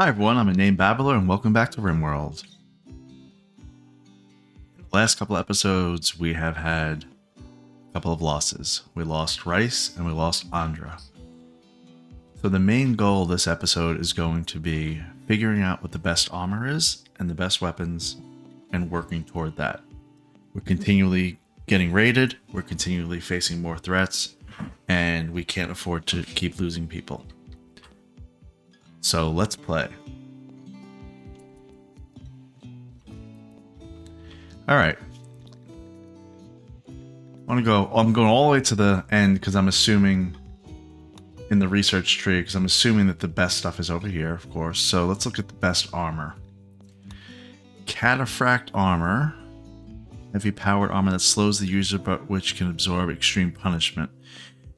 Hi everyone, I'm a named Babbler and welcome back to RimWorld. In the last couple episodes, we have had a couple of losses. We lost Rice and we lost Andra. So the main goal of this episode is going to be figuring out what the best armor is and the best weapons and working toward that. We're continually getting raided, we're continually facing more threats, and we can't afford to keep losing people. So let's play. All right. I'm going all the way to the end because I'm assuming in the research tree, because I'm assuming that the best stuff is over here, of course. So let's look at the best armor. Cataphract armor. Heavy powered armor that slows the user but which can absorb extreme punishment.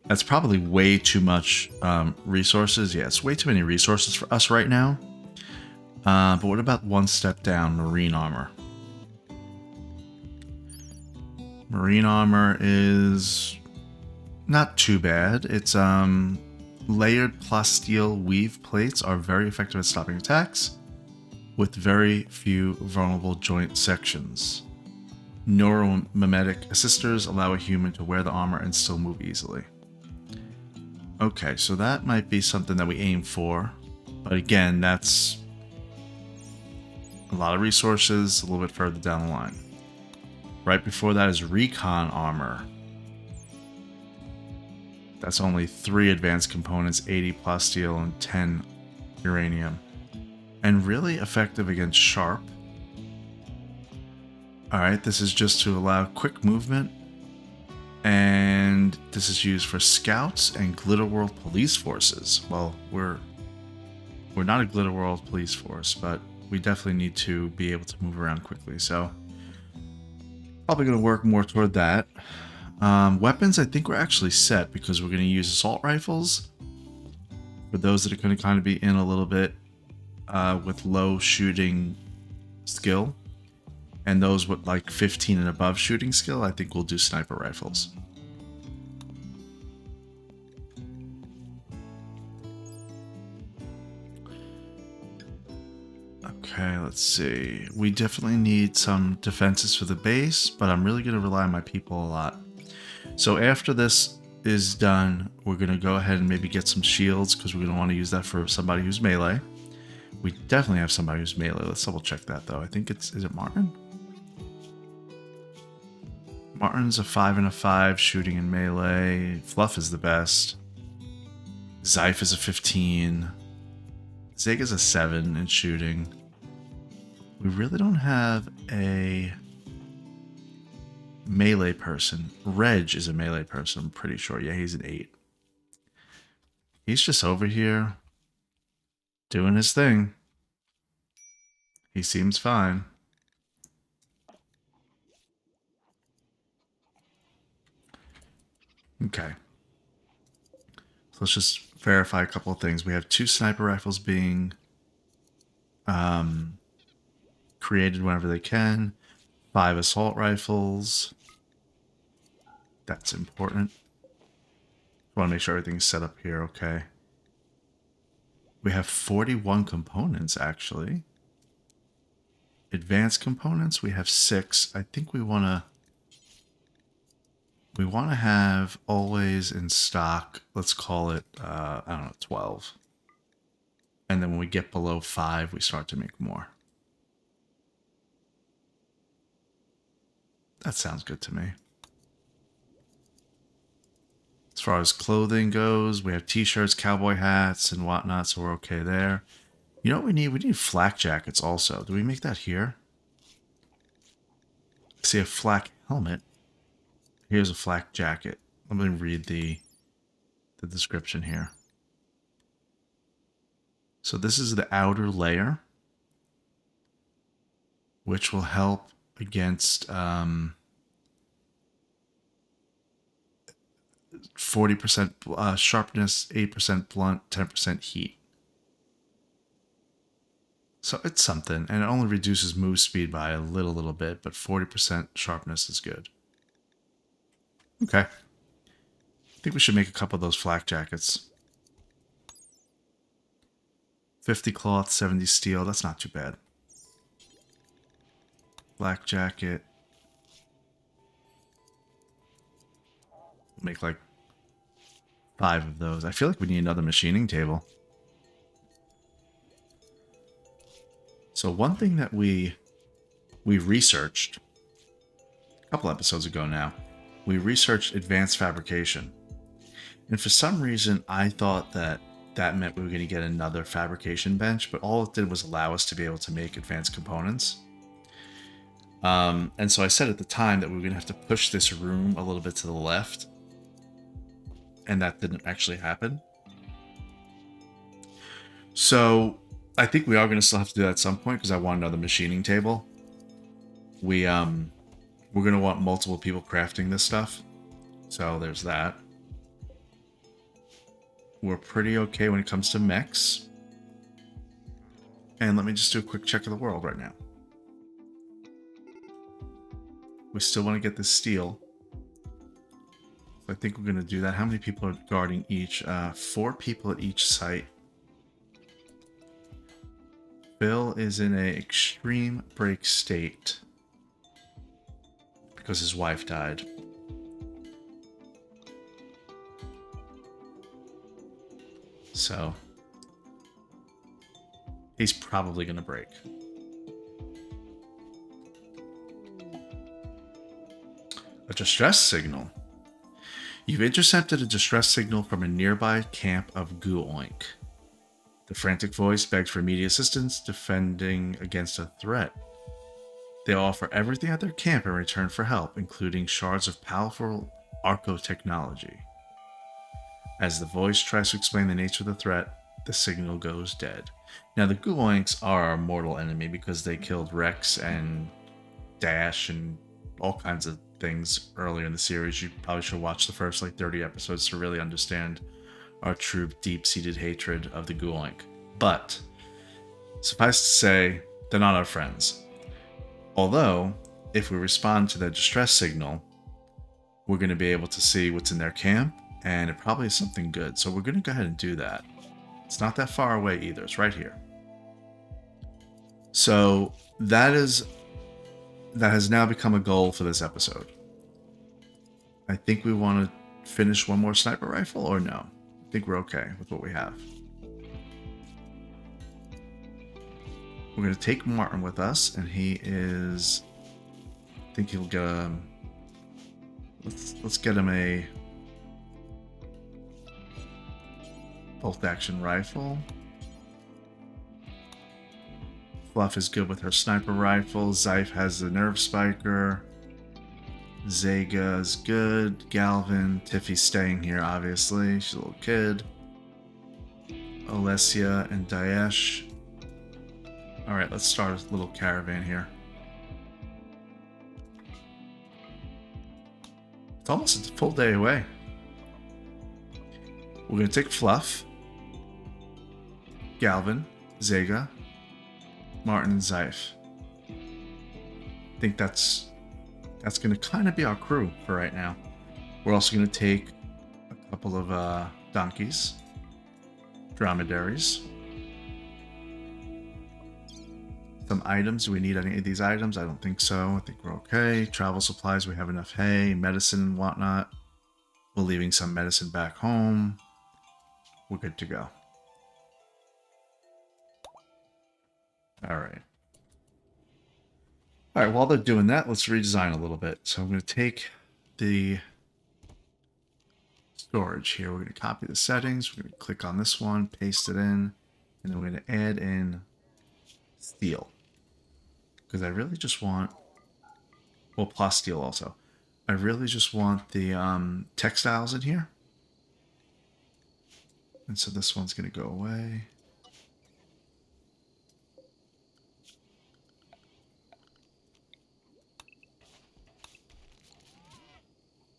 That's probably way too much resources. Yeah, it's way too many resources for us right now. But what about one step down, marine armor? Marine armor is not too bad. It's layered plasteel weave plates are very effective at stopping attacks with very few vulnerable joint sections. Neuromimetic assisters allow a human to wear the armor and still move easily. Okay, so that might be something that we aim for. But again, that's a lot of resources a little bit further down the line. Right before that is recon armor. That's only 3 advanced components, 80 plasteel and 10 uranium. And really effective against sharp. Alright, this is just to allow quick movement. And this is used for scouts and Glitterworld police forces. Well, we're not a Glitterworld police force, but we definitely need to be able to move around quickly. So probably going to work more toward that. Weapons, I think we're actually set because we're going to use assault rifles. For those that are going to kind of be in a little bit with low shooting skill. And those with like 15 and above shooting skill, I think we'll do sniper rifles. Okay, let's see. We definitely need some defenses for the base, but I'm really going to rely on my people a lot. So after this is done, we're going to go ahead and maybe get some shields because we're going to want to use that for somebody who's melee. We definitely have somebody who's melee. Let's double check that though. I think is it Martin? Martin's a 5 and a 5 shooting in melee. Fluff is the best. Zyph is a 15. Zig is a 7 in shooting. We really don't have a melee person. Reg is a melee person, I'm pretty sure. Yeah, he's an 8. He's just over here doing his thing. He seems fine. Okay. So let's just verify a couple of things. We have 2 sniper rifles being created whenever they can. 5 assault rifles. That's important. I want to make sure everything's set up here okay. We have 41 components, actually. Advanced components, we have 6. I think we want to have always in stock, let's call it, I don't know, 12. And then when we get below 5, we start to make more. That sounds good to me. As far as clothing goes, we have t-shirts, cowboy hats, and whatnot, so we're okay there. You know what we need? We need flak jackets also. Do we make that here? I see a flak helmet. Here's a flak jacket. Let me read the description here. So this is the outer layer, which will help against 40% sharpness, 8% blunt, 10% heat. So it's something, and it only reduces move speed by a little bit, but 40% sharpness is good. Okay. I think we should make a couple of those flak jackets. 50 cloth, 70 steel. That's not too bad. Black jacket. Make like 5 of those. I feel like we need another machining table. So one thing that we researched a couple episodes ago now, we researched advanced fabrication. And for some reason, I thought that meant we were going to get another fabrication bench, but all it did was allow us to be able to make advanced components. And so I said at the time that we were going to have to push this room a little bit to the left, and that didn't actually happen. So I think we are going to still have to do that at some point because I want another machining table. We're going to want multiple people crafting this stuff. So there's that. We're pretty okay when it comes to mechs. And let me just do a quick check of the world right now. We still want to get this steel. So I think we're going to do that. How many people are guarding each? 4 people at each site. Bill is in an extreme break state because his wife died. So he's probably going to break. A distress signal. You've intercepted a distress signal from a nearby camp of Goo-Oink. The frantic voice begs for immediate assistance, defending against a threat. They offer everything at their camp in return for help, including shards of powerful Arco technology. As the voice tries to explain the nature of the threat, the signal goes dead. Now, the Goo-Oinks are our mortal enemy because they killed Rex and Dash and all kinds of things earlier in the series. You probably should watch the first 30 episodes to really understand our true deep-seated hatred of the Goo-Oink. But suffice to say, they're not our friends. Although, if we respond to their distress signal, we're going to be able to see what's in their camp, and it probably is something good. So we're going to go ahead and do that. It's not that far away either. It's right here. So that has now become a goal for this episode. I think we want to finish one more sniper rifle, or no? I think we're okay with what we have. We're going to take Martin with us, and he is... I think he'll get a... Let's get him a bolt-action rifle. Fluff is good with her sniper rifle. Zyph has the nerve spiker. Zega is good. Galvin. Tiffy's staying here, obviously. She's a little kid. Alessia and Daesh. Alright, let's start a little caravan here. It's almost a full day away. We're going to take Fluff, Galvin, Zega, Martin, and Zyph. I think that's going to kind of be our crew for right now. We're also going to take a couple of donkeys, dromedaries, some items. Do we need any of these items? I don't think so. I think we're okay. Travel supplies, we have enough hay, medicine, and whatnot. We're leaving some medicine back home. We're good to go. Alright. Alright, while they're doing that, let's redesign a little bit. So I'm going to take the storage here. We're going to copy the settings. We're going to click on this one, paste it in, and then we're going to add in steel. Because I really just want... Well, plus steel also. I really just want the textiles in here. And so this one's going to go away.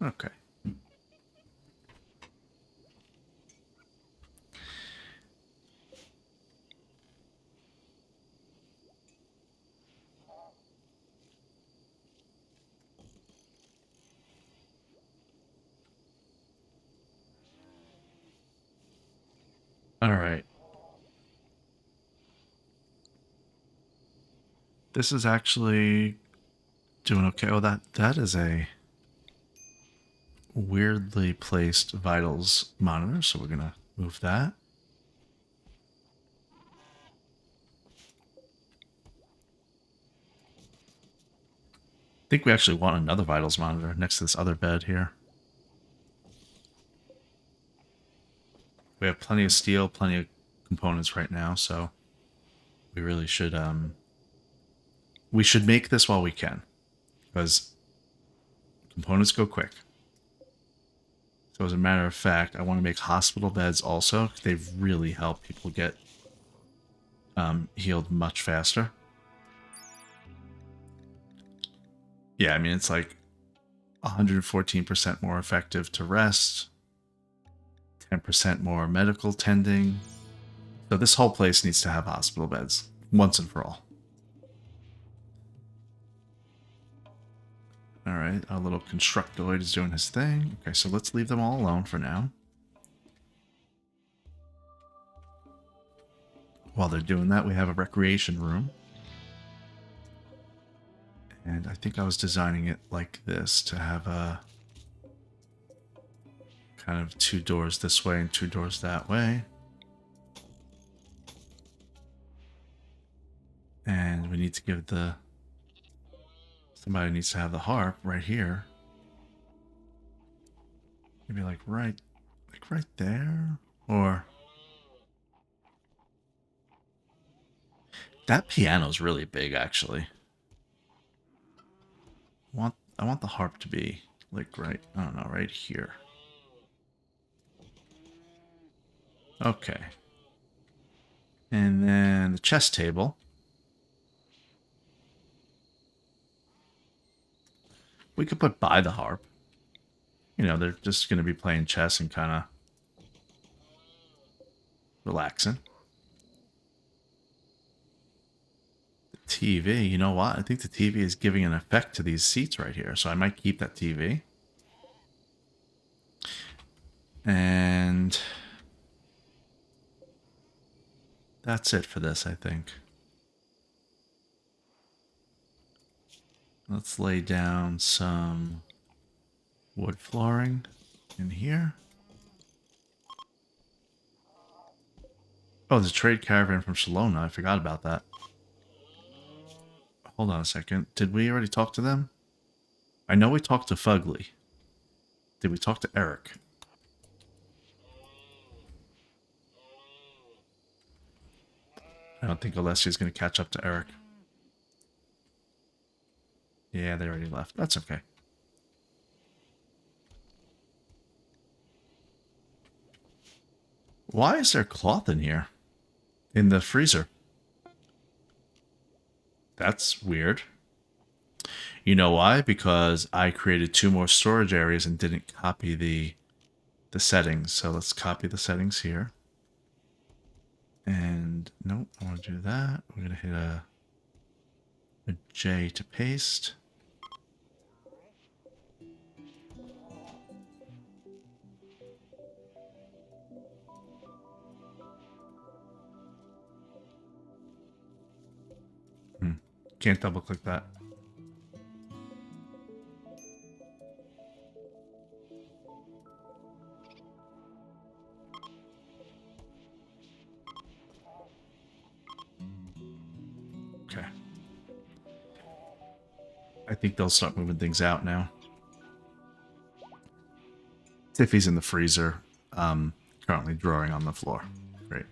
Okay. All right. This is actually doing okay. Oh, that is a weirdly placed vitals monitor, so we're gonna move that. I think we actually want another vitals monitor next to this other bed here. We have plenty of steel, plenty of components right now, so we really should we should make this while we can, because components go quick. So as a matter of fact, I want to make hospital beds also. They really help people get healed much faster. Yeah, I mean, it's like 114% more effective to rest, 10% more medical tending. So this whole place needs to have hospital beds once and for all. All right, our little constructoid is doing his thing. Okay, so let's leave them all alone for now. While they're doing that, we have a recreation room. And I think I was designing it like this to have a kind of 2 doors this way and 2 doors that way. And we need to give the... Somebody needs to have the harp right here. Maybe like right there? Or... That piano's really big, actually. I want the harp to be like right, I don't know, right here. Okay. And then the chess table. We could put by the harp. You know, they're just going to be playing chess and kind of relaxing. The TV, you know what? I think the TV is giving an effect to these seats right here, so I might keep that TV. And that's it for this, I think. Let's lay down some wood flooring in here. Oh, there's a trade caravan from Shalona. I forgot about that. Hold on a second. Did we already talk to them? I know we talked to Fugly. Did we talk to Eric? I don't think Alessia's going to catch up to Eric. Yeah, they already left. That's okay. Why is there cloth in here? In the freezer? That's weird. You know why? Because I created 2 more storage areas and didn't copy the settings. So let's copy the settings here. And nope, I want to do that. We're going to hit a J to paste. Can't double click that. Okay. I think they'll start moving things out now. Tiffy's in the freezer, currently drawing on the floor. Great.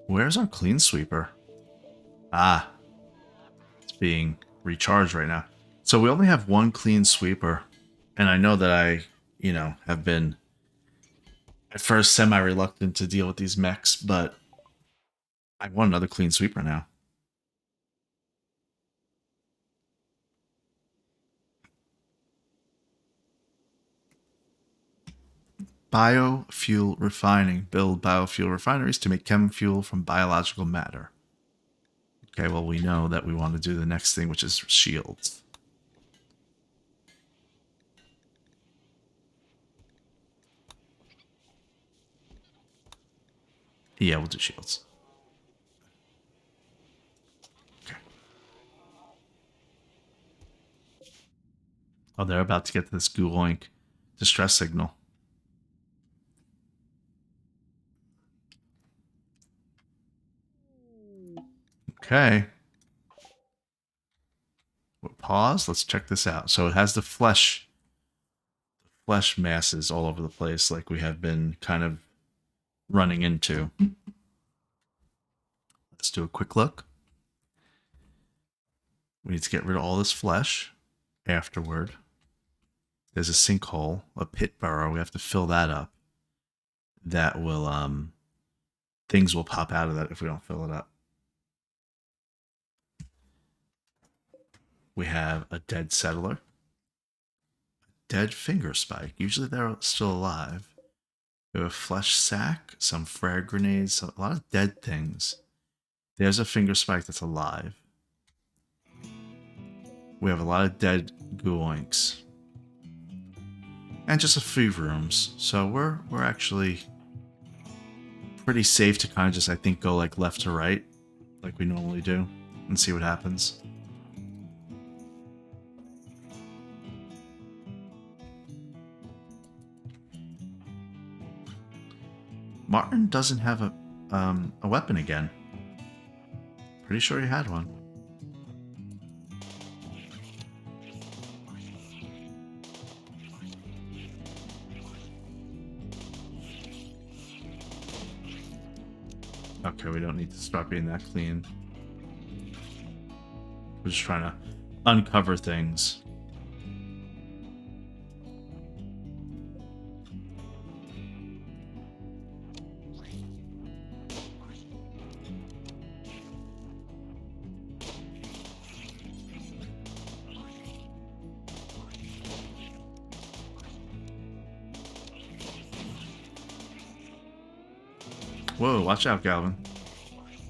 Where's our clean sweeper? Ah, it's being recharged right now. So we only have 1 clean sweeper, and I know that I, you know, have been at first semi-reluctant to deal with these mechs, but I want another clean sweeper now. Biofuel refining. Build biofuel refineries to make chem fuel from biological matter. Okay, well, we know that we want to do the next thing, which is shields. Yeah, we'll do shields. Oh, they're about to get to this Gooink distress signal. Okay. We'll pause. Let's check this out. So it has the flesh masses all over the place, like we have been kind of running into. Let's do a quick look. We need to get rid of all this flesh afterward. There's a sinkhole, a pit burrow. We have to fill that up. That will, things will pop out of that if we don't fill it up. We have a dead settler. Dead finger spike. Usually they're still alive. We have a flesh sack, some frag grenades, a lot of dead things. There's a finger spike that's alive. We have a lot of dead gooinks. And just a few rooms. So we're actually pretty safe to kind of just, I think, go like left to right, like we normally do, and see what happens. Martin doesn't have a weapon again. Pretty sure he had one. Okay, we don't need to start being that clean. We're just trying to uncover things. Whoa, watch out, Galvin.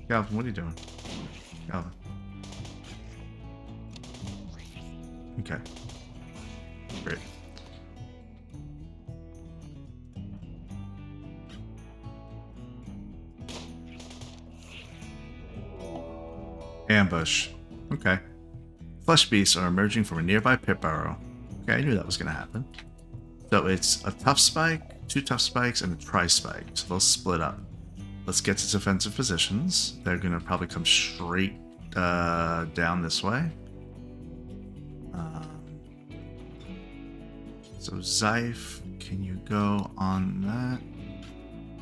Galvin, what are you doing? Galvin. Okay. Great. Ambush. Okay. Flesh beasts are emerging from a nearby pit burrow. Okay, I knew that was going to happen. So it's a tough spike, 2 tough spikes, and a tri-spike. So they'll split up. Let's get to defensive positions. They're going to probably come straight down this way. So Zyph, can you go on that?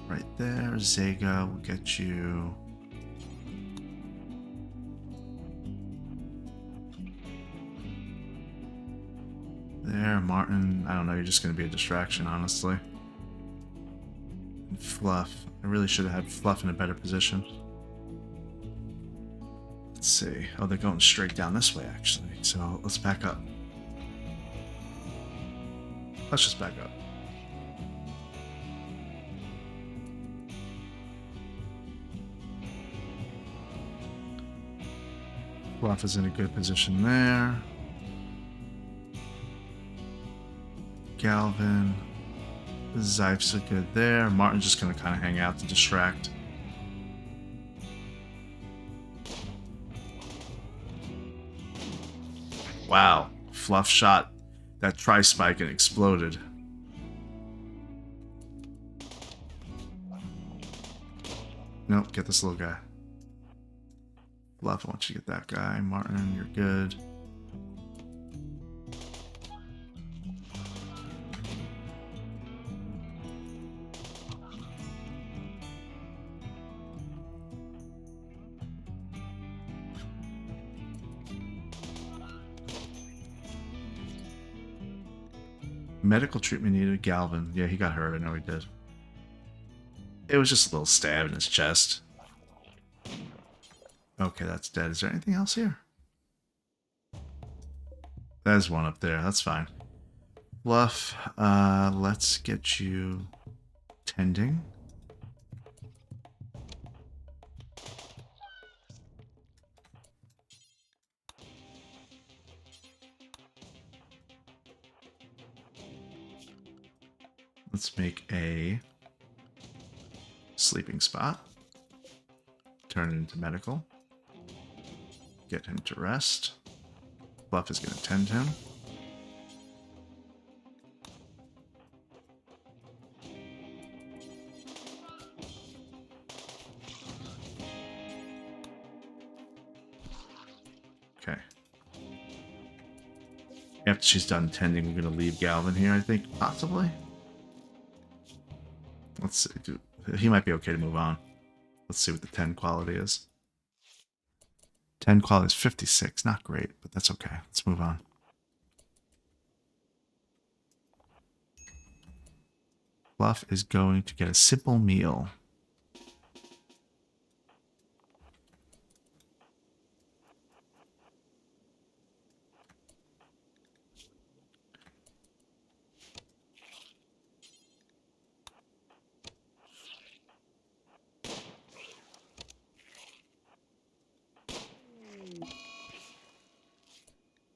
Right there. Zega will get you... There, Martin. I don't know, you're just going to be a distraction, honestly. And Fluff. I really should have had Fluff in a better position. Let's see. Oh, they're going straight down this way, actually. So let's back up. Let's just back up. Fluff is in a good position there. Galvin. Zyph's good there. Martin's just going to kind of hang out to distract. Wow. Fluff shot that tri-spike and exploded. Nope, get this little guy. Fluff, I want you to get that guy. Martin, you're good. Medical treatment needed. Galvin. Yeah, he got hurt. I know he did. It was just a little stab in his chest. Okay, that's dead. Is there anything else here? There's one up there. That's fine. Fluff, let's get you tending. Let's make a sleeping spot. Turn it into medical. Get him to rest. Fluff is going to tend him. Okay. After she's done tending, we're going to leave Galvin here, I think, possibly. Let's see. He might be okay to move on. Let's see what the 10 quality is. 10 quality is 56. Not great, but that's okay. Let's move on. Fluff is going to get a simple meal.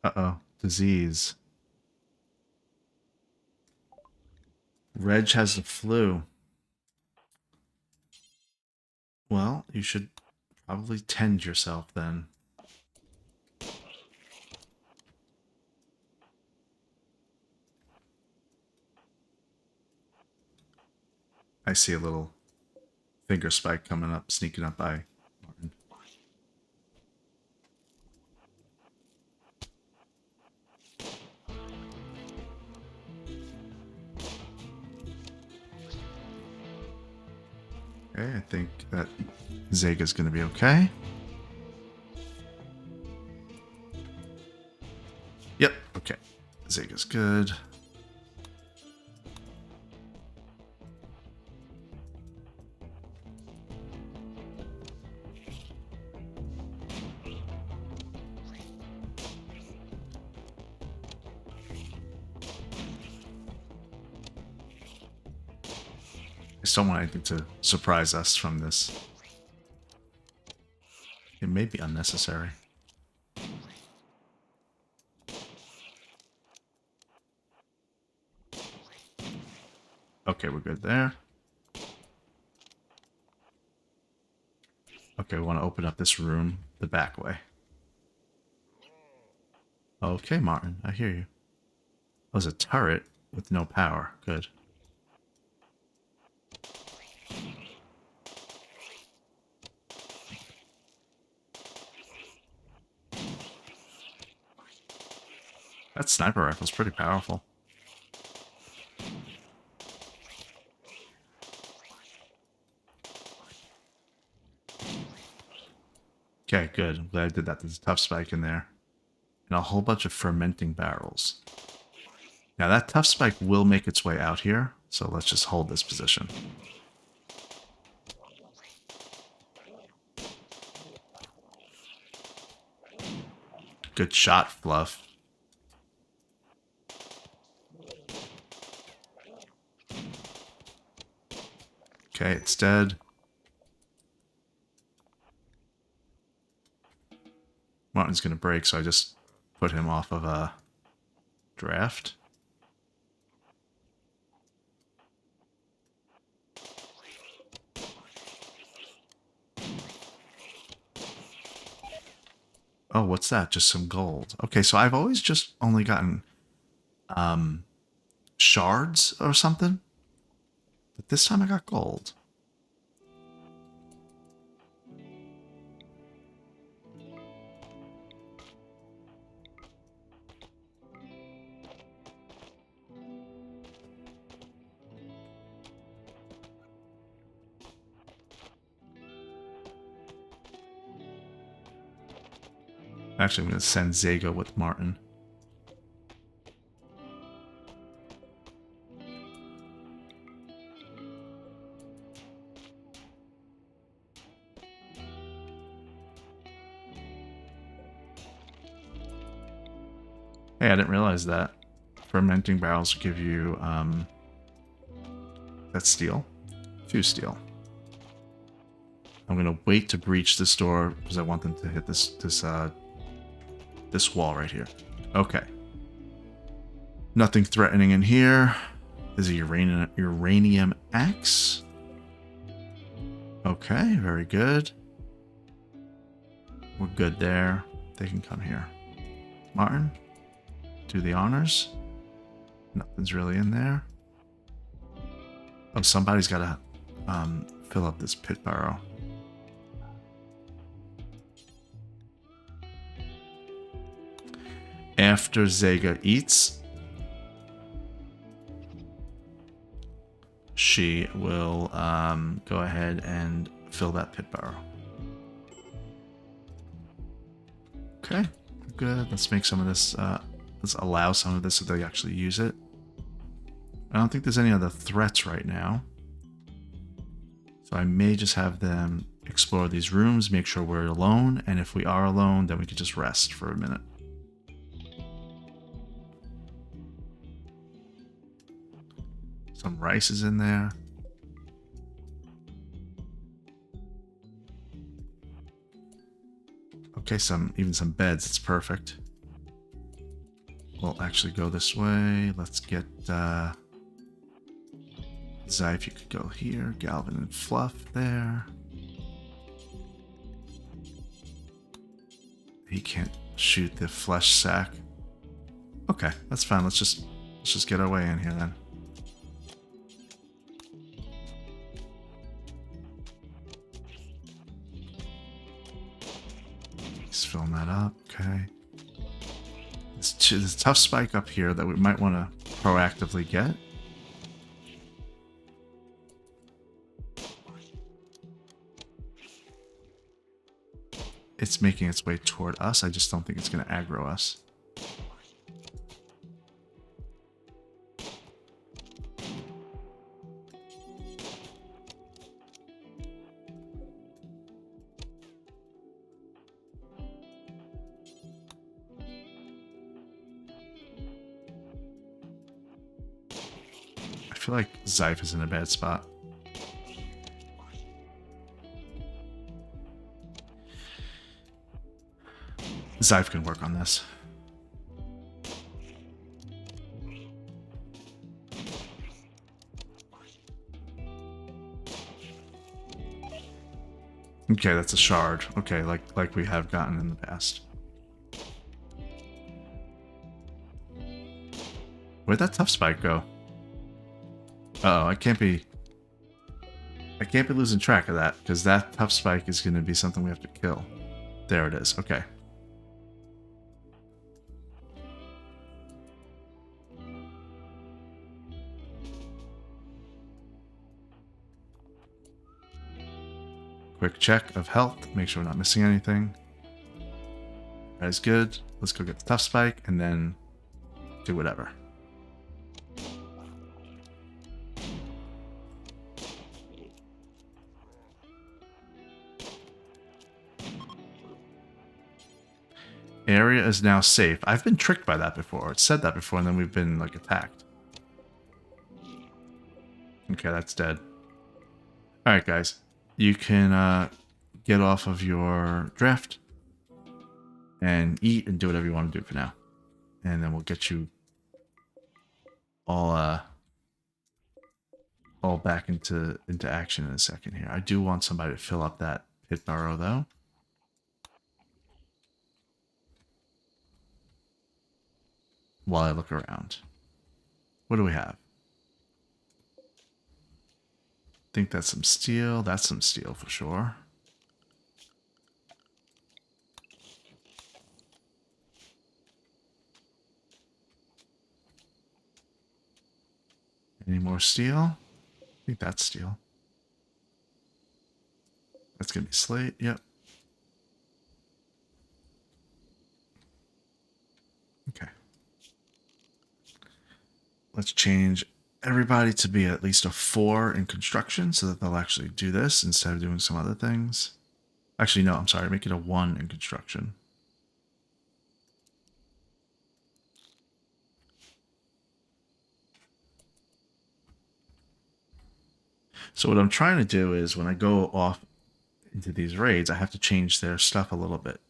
Uh-oh. Disease. Reg has the flu. Well, you should probably tend yourself then. I see a little finger spike coming up, sneaking up by Martin. Okay, I think that Zega's going to be okay. Yep, okay. Zega's good. I just don't want anything to surprise us from this. It may be unnecessary. Okay, we're good there. Okay, we want to open up this room the back way. Okay, Martin, I hear you. Oh, there's a turret with no power. Good. That sniper rifle's pretty powerful. Okay, good. I'm glad I did that. There's a tough spike in there. And a whole bunch of fermenting barrels. Now that tough spike will make its way out here, so let's just hold this position. Good shot, Fluff. Okay, it's dead. Martin's gonna break, so I just put him off of a draft. Oh, what's that? Just some gold. Okay, so I've always just only gotten shards or something. But this time I got gold. Actually, I'm going to send Zega with Martin. Hey, I didn't realize that. Fermenting barrels give you, that's steel. 2 steel. I'm going to wait to breach this door because I want them to hit this wall right here. Okay. Nothing threatening in here. There's a uranium axe. Okay, very good. We're good there. They can come here. Martin, do the honors. Nothing's really in there. Oh, somebody's got to fill up this pit burrow. after Zega eats, she will go ahead and fill that pit burrow. Okay, good. Let's make some of this, let's allow some of this so they actually use it. I don't think there's any other threats right now. So I may just have them explore these rooms, make sure we're alone, and if we are alone, then we could just rest for a minute. Some rice is in there. Okay, even some beds. It's perfect. We'll actually go this way. Let's get Zai, if you could go here. Galvin and Fluff there. He can't shoot the flesh sack. Okay, that's fine. Let's just get our way in here then. Just filling that up. Okay. There's a tough spike up here that we might want to proactively get. It's making its way toward us. I just don't think it's going to aggro us. I feel like Zyph is in a bad spot. Zyph can work on this. Okay, that's a shard. Okay, like we have gotten in the past. Where'd that tough spike go? Uh-oh, I can't be losing track of that, because that tough spike is going to be something we have to kill. There it is. Okay. Quick check of health. Make sure we're not missing anything. That is good. Let's go get the tough spike and then do whatever. Area is now safe. I've been tricked by that before. It said that before, and then we've been, like, attacked. Okay, that's dead. Alright, guys. You can get off of your draft and eat and do whatever you want to do for now. And then we'll get you all back into action in a second here. I do want somebody to fill up that pit burrow, though. While I look around. What do we have? I think that's some steel. That's some steel for sure. Any more steel? I think that's steel. That's going to be slate. Yep. Okay. Let's change everybody to be at least a 4 in construction so that they'll actually do this instead of doing some other things. Actually, no, I'm sorry. Make it a 1 in construction. So what I'm trying to do is when I go off into these raids, I have to change their stuff a little bit.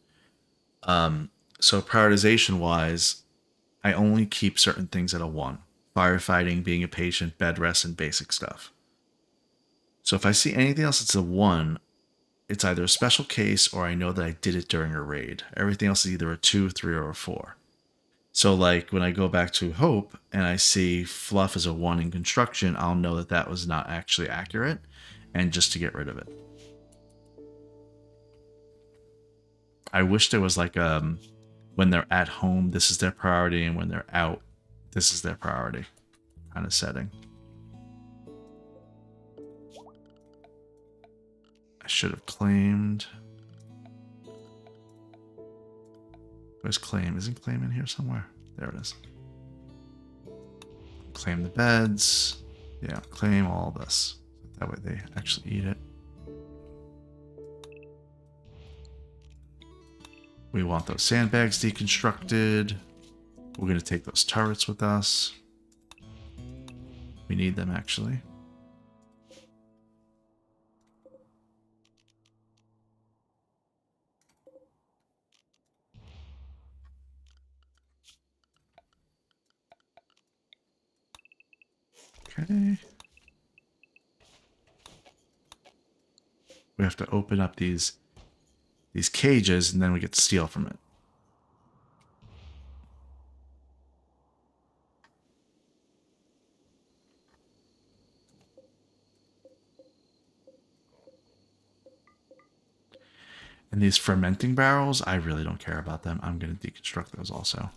So prioritization wise, I only keep certain things at a 1. Firefighting, being a patient, bed rest, and basic stuff. So if I see anything else that's a 1, it's either a special case or I know that I did it during a raid. Everything else is either a 2, 3, or a 4. So like when I go back to Hope and I see Fluff as a 1 in construction, I'll know that that was not actually accurate and just to get rid of it. I wish there was like when they're at home, this is their priority, and when they're out, this is their priority kind of setting. I should have claimed. Where's claim? Isn't claim in here somewhere? There it is. Claim the beds. Yeah, claim all this. That way they actually eat it. We want those sandbags deconstructed. We're going to take those turrets with us. We need them, actually. Okay. We have to open up these cages, and then we get steel from it. And these fermenting barrels, I really don't care about them. I'm going to deconstruct those also.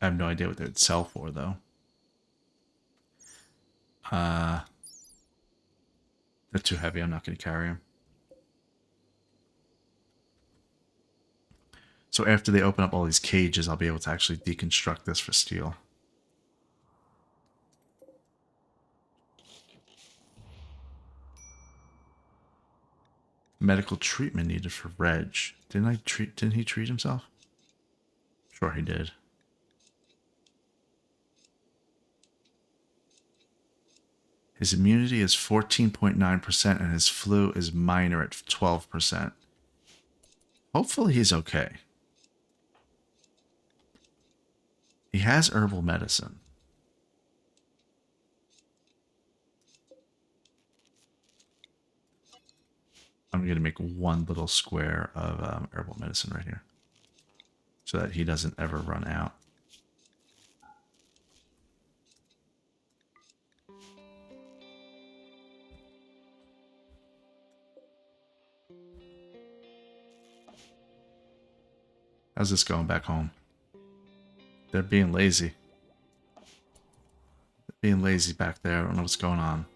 I have no idea what they would sell for, though. They're too heavy. I'm not going to carry them. So after they open up all these cages, I'll be able to actually deconstruct this for steel. Medical treatment needed for Reg. Didn't he treat himself? Sure he did. His immunity is 14.9% and his flu is minor at 12%. Hopefully he's okay. He has herbal medicine. I'm going to make one little square of herbal medicine right here so that he doesn't ever run out. How's this going back home? They're being lazy. They're being lazy back there. I don't know what's going on.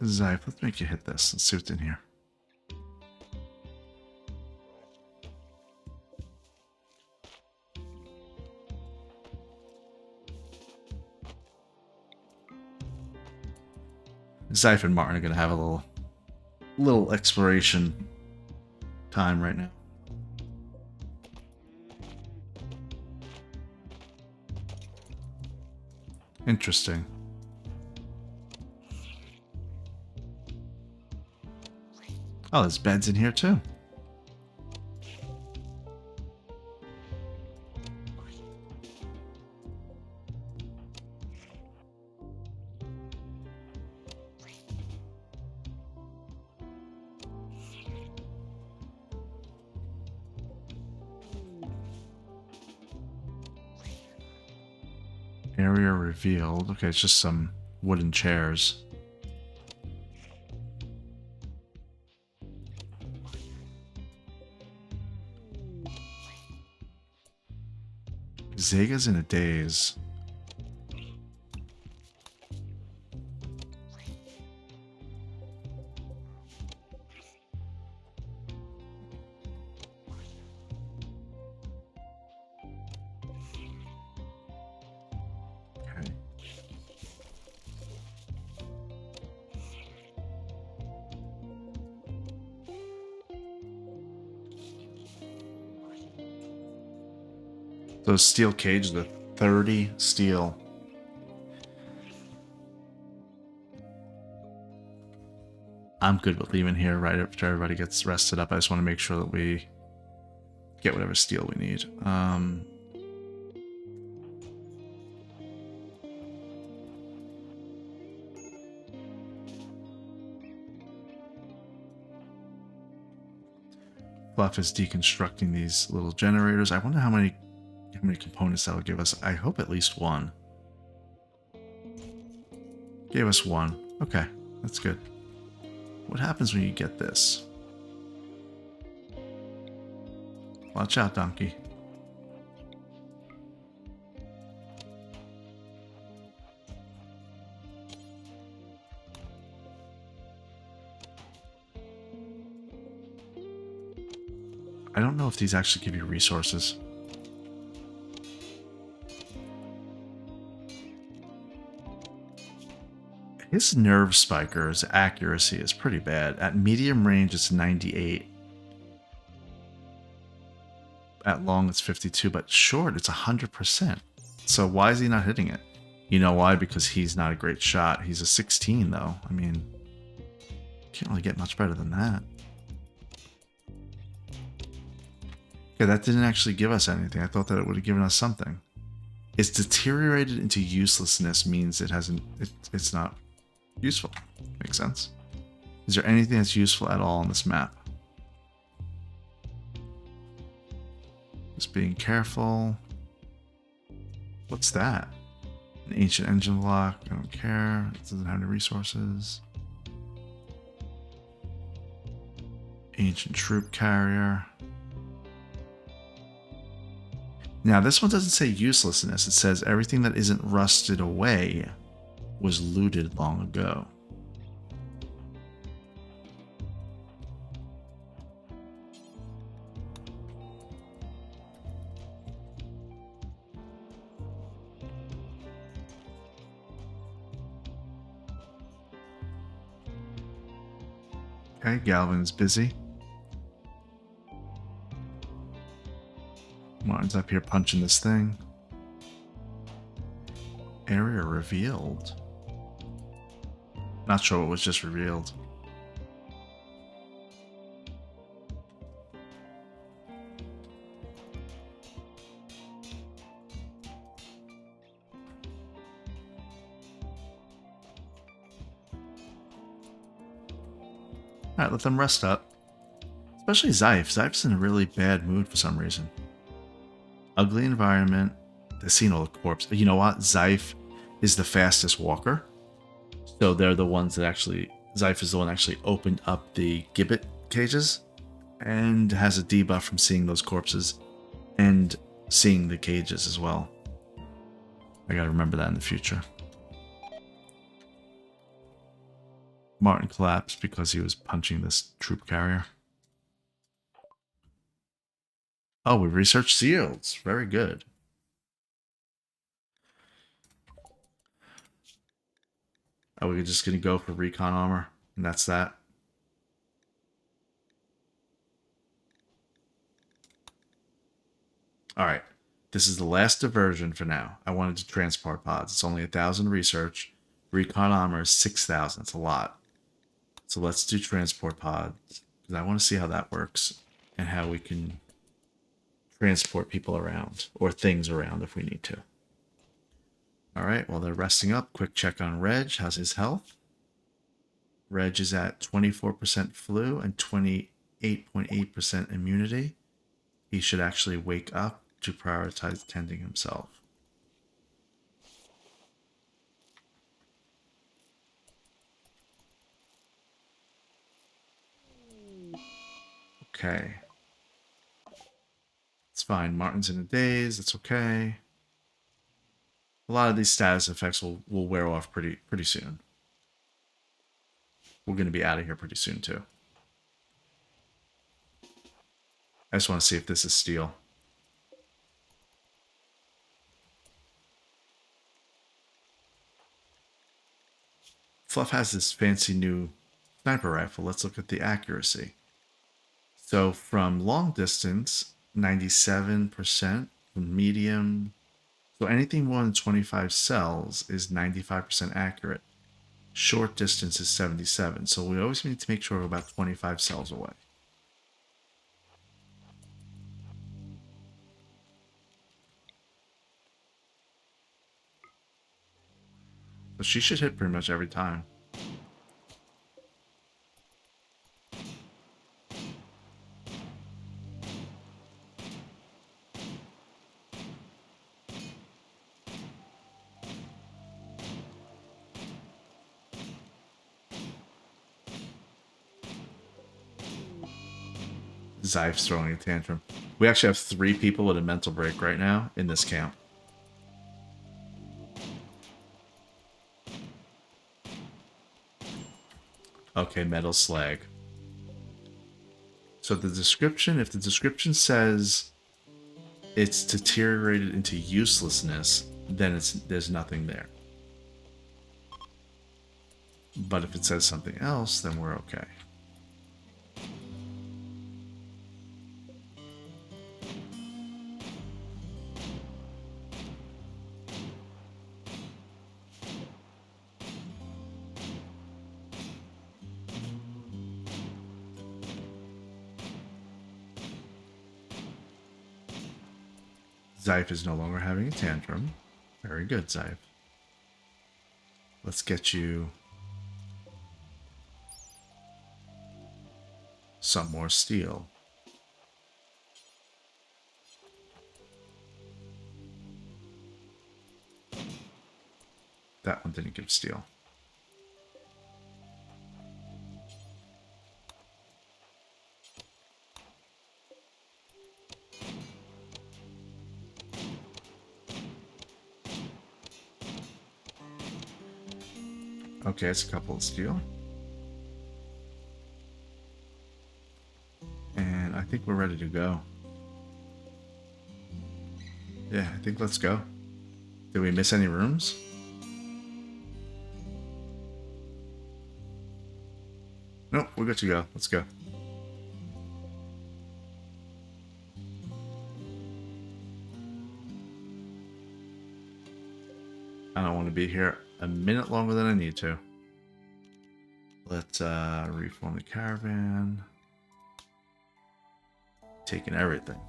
Zype, let's make you hit this. Let's see what's in here. Zype and Martin are going to have a little exploration time right now. Interesting. Oh, there's beds in here too. Area revealed. Okay, it's just some wooden chairs. Zega's in a daze. Okay. Those steel cages, the 30 steel. I'm good with leaving here right after everybody gets rested up. I just want to make sure that we get whatever steel we need. Fluff is deconstructing these little generators. I wonder how many how many components that would give us. I hope at least one. Gave us one. Okay, that's good. What happens when you get this? Watch out, donkey. I don't know if these actually give you resources. His nerve spiker's accuracy is pretty bad. At medium range, it's 98. At long, it's 52, but short, it's 100%. So why is he not hitting it? You know why? Because he's not a great shot. He's a 16, though. I mean, can't really get much better than that. Okay, that didn't actually give us anything. I thought that it would have given us something. It's deteriorated into uselessness means it hasn't. It's not useful. Makes sense. Is there anything that's useful at all on this map? Just being careful. What's that? An ancient engine block. I don't care. It doesn't have any resources. Ancient troop carrier. Now, this one doesn't say uselessness. It says everything that isn't rusted away was looted long ago. Okay, Galvin's busy. Martin's up here punching this thing. Area revealed. Not sure what was just revealed. Alright, let them rest up. Especially Zyph. Zyph's in a really bad mood for some reason. Ugly environment. They've seen all the corpse. You know what? Zyph is the fastest walker. So they're the ones that actually... Zyph is the one that actually opened up the gibbet cages. And has a debuff from seeing those corpses. And seeing the cages as well. I gotta remember that in the future. Martin collapsed because he was punching this troop carrier. Oh, we researched seals. Very good. Oh, we're just going to go for recon armor, and that's that. Alright, this is the last diversion for now. I wanted to transport pods. It's only 1,000 research. Recon armor is 6,000. It's a lot. So let's do transport pods, because I want to see how that works, and how we can transport people around, or things around if we need to. Alright, while they're resting up, quick check on Reg. How's his health? Reg is at 24% flu and 28.8% immunity. He should actually wake up to prioritize tending himself. Okay. It's fine. Martin's in a daze. It's okay. A lot of these status effects will wear off pretty soon. We're going to be out of here pretty soon, too. I just want to see if this is steel. Fluff has this fancy new sniper rifle. Let's look at the accuracy. So from long distance, 97%. From medium... So anything more than 25 cells is 95% accurate. Short distance is 77. So we always need to make sure we're about 25 cells away. So she should hit pretty much every time. Zyph's throwing a tantrum. We actually have 3 people with a mental break right now in this camp. Okay, metal slag. So the description, if the description says it's deteriorated into uselessness, then there's nothing there. But if it says something else, then we're okay. Zyph is no longer having a tantrum. Very good, Zyph. Let's get you some more steel. That one didn't give steel. Okay, it's a couple of steel. And I think we're ready to go. Yeah, I think let's go. Did we miss any rooms? Nope, we're good to go. Let's go. I don't want to be here a minute longer than I need to. Let's reform the caravan. Taking everything.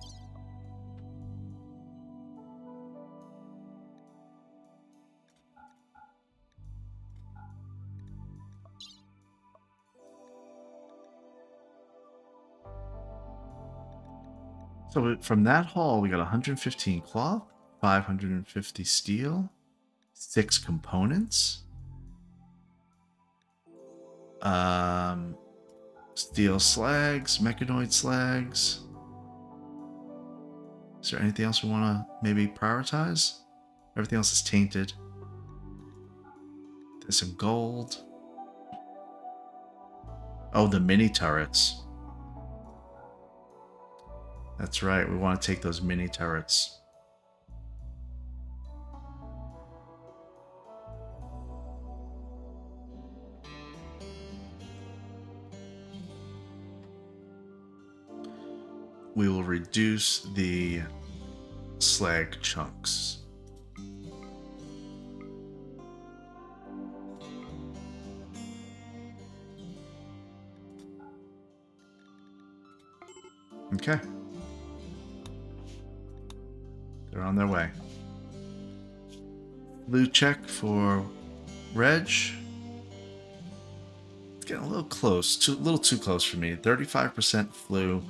So from that haul, we got 115 cloth, 550 steel, 6 components, steel slags, mechanoid slags. Is there anything else we want to maybe prioritize? Everything else is tainted. There's some gold. Oh, the mini turrets. That's right, we want to take those mini turrets. We will reduce the slag chunks. Okay. They're on their way. Flu check for Reg. It's getting a little close, a little too close for me. 35% flu,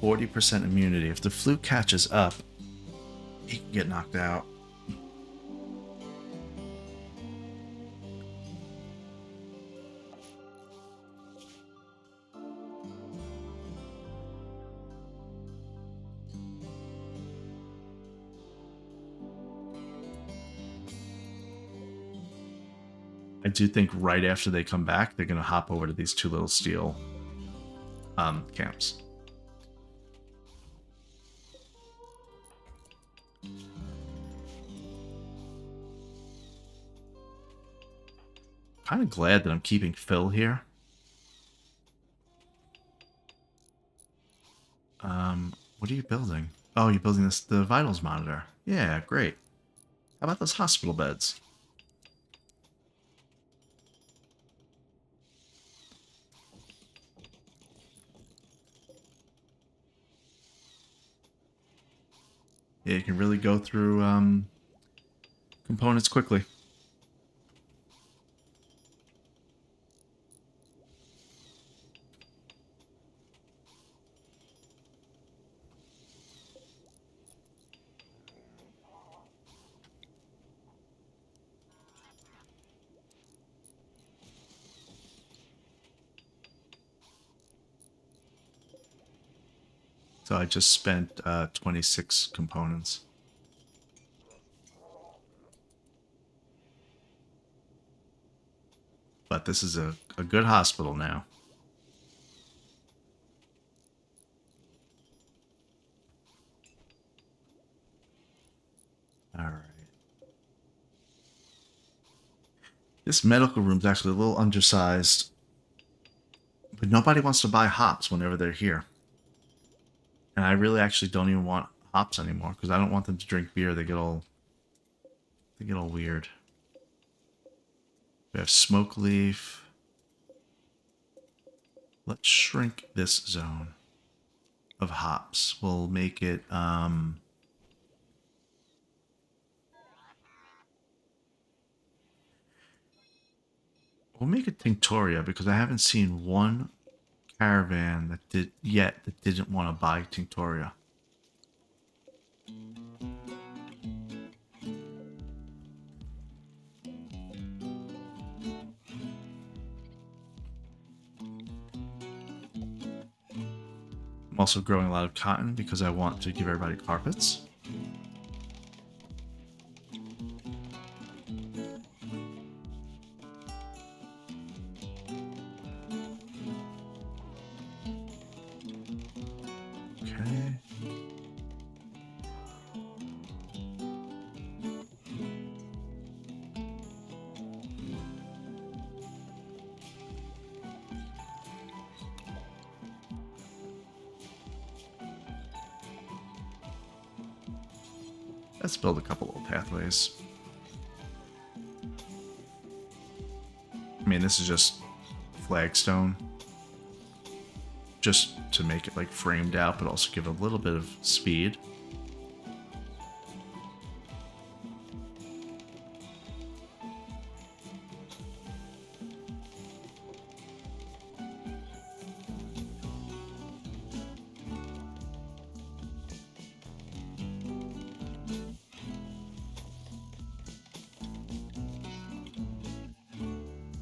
40% immunity. If the flu catches up, he can get knocked out. I do think right after they come back, they're going to hop over to these 2 little steel camps. Kind of glad that I'm keeping Phil here. What are you building? Oh, you're building the vitals monitor. Yeah, great. How about those hospital beds? Yeah, you can really go through components quickly. So I just spent 26 components. But this is a good hospital now. Alright. This medical room's actually a little undersized. But nobody wants to buy hops whenever they're here. And I really actually don't even want hops anymore because I don't want them to drink beer. They get all weird. We have smoke leaf. Let's shrink this zone of hops. We'll make it we'll make it Tinctoria because I haven't seen one caravan that didn't want to buy Tinctoria. I'm also growing a lot of cotton because I want to give everybody carpets. Okay. Let's build a couple little pathways. I mean, this is just flagstone. Just to make it like framed out, but also give a little bit of speed.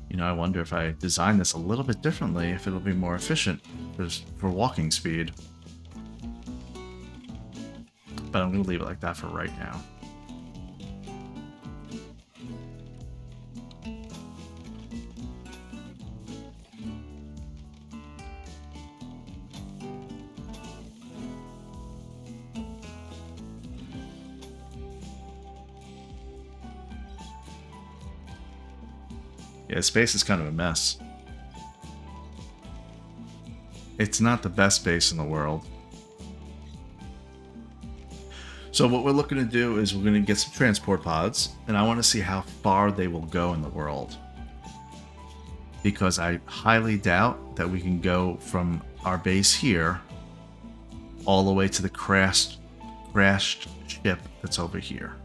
You know, I wonder if I design this a little bit differently, if it'll be more efficient for walking speed. But I'm going to leave it like that for right now. Yeah, space is kind of a mess. It's not the best base in the world. So what we're looking to do is we're going to get some transport pods, and I want to see how far they will go in the world. Because I highly doubt that we can go from our base here all the way to the crashed ship that's over here.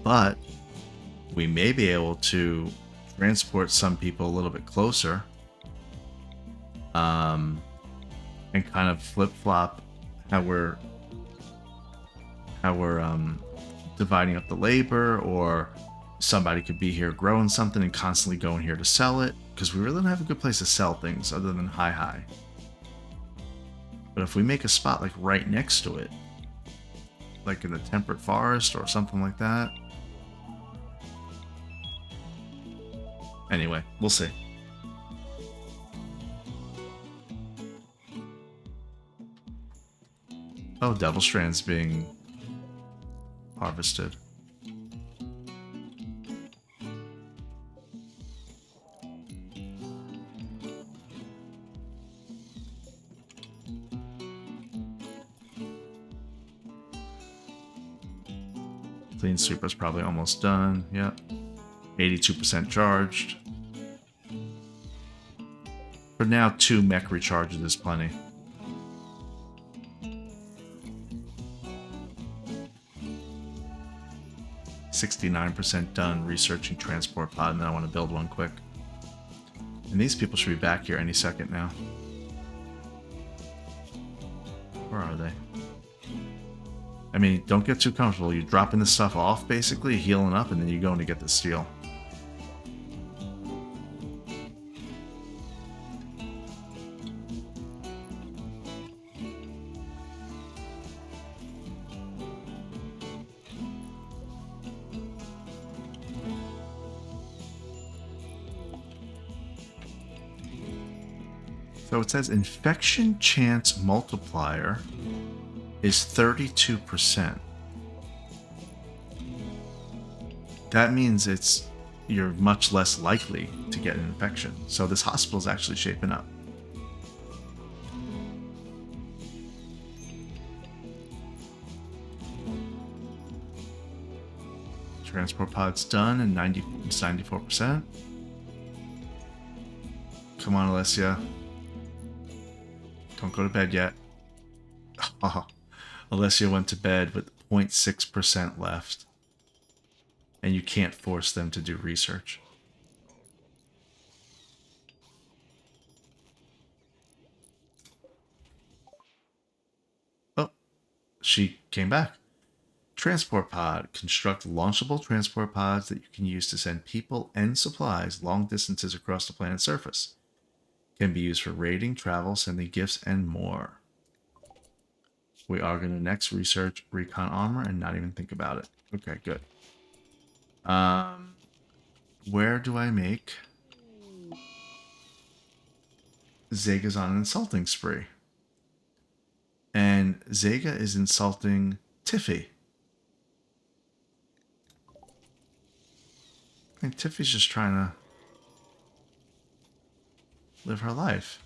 But we may be able to transport some people a little bit closer, and kind of flip-flop how we're dividing up the labor, or somebody could be here growing something and constantly going here to sell it, because we really don't have a good place to sell things other than high. But if we make a spot like right next to it, like in the temperate forest or something like that. Anyway, we'll see. Oh, Devil Strand's being harvested. Clean Sweeper's probably almost done. Yep. 82% charged. For now, 2 mech recharges is plenty. %69 done researching transport pod, and then I want to build one quick. And these people should be back here any second now. Where are they? I mean, don't get too comfortable. You're dropping this stuff off, basically, healing up, and then you're going to get the steel. So it says infection chance multiplier is 32%. That means you're much less likely to get an infection. So this hospital is actually shaping up. Transport pod's done and 94%. Come on, Alessia. Don't go to bed yet. Oh, Alessia went to bed with 0.6% left. And you can't force them to do research. Oh, she came back. Transport pod. Construct launchable transport pods that you can use to send people and supplies long distances across the planet's surface. Can be used for raiding, travel, sending gifts, and more. We are going to next research recon armor and not even think about it. Okay, good. Where do I make? Zega's on an insulting spree. And Zega is insulting Tiffy. I think Tiffy's just trying to live her life.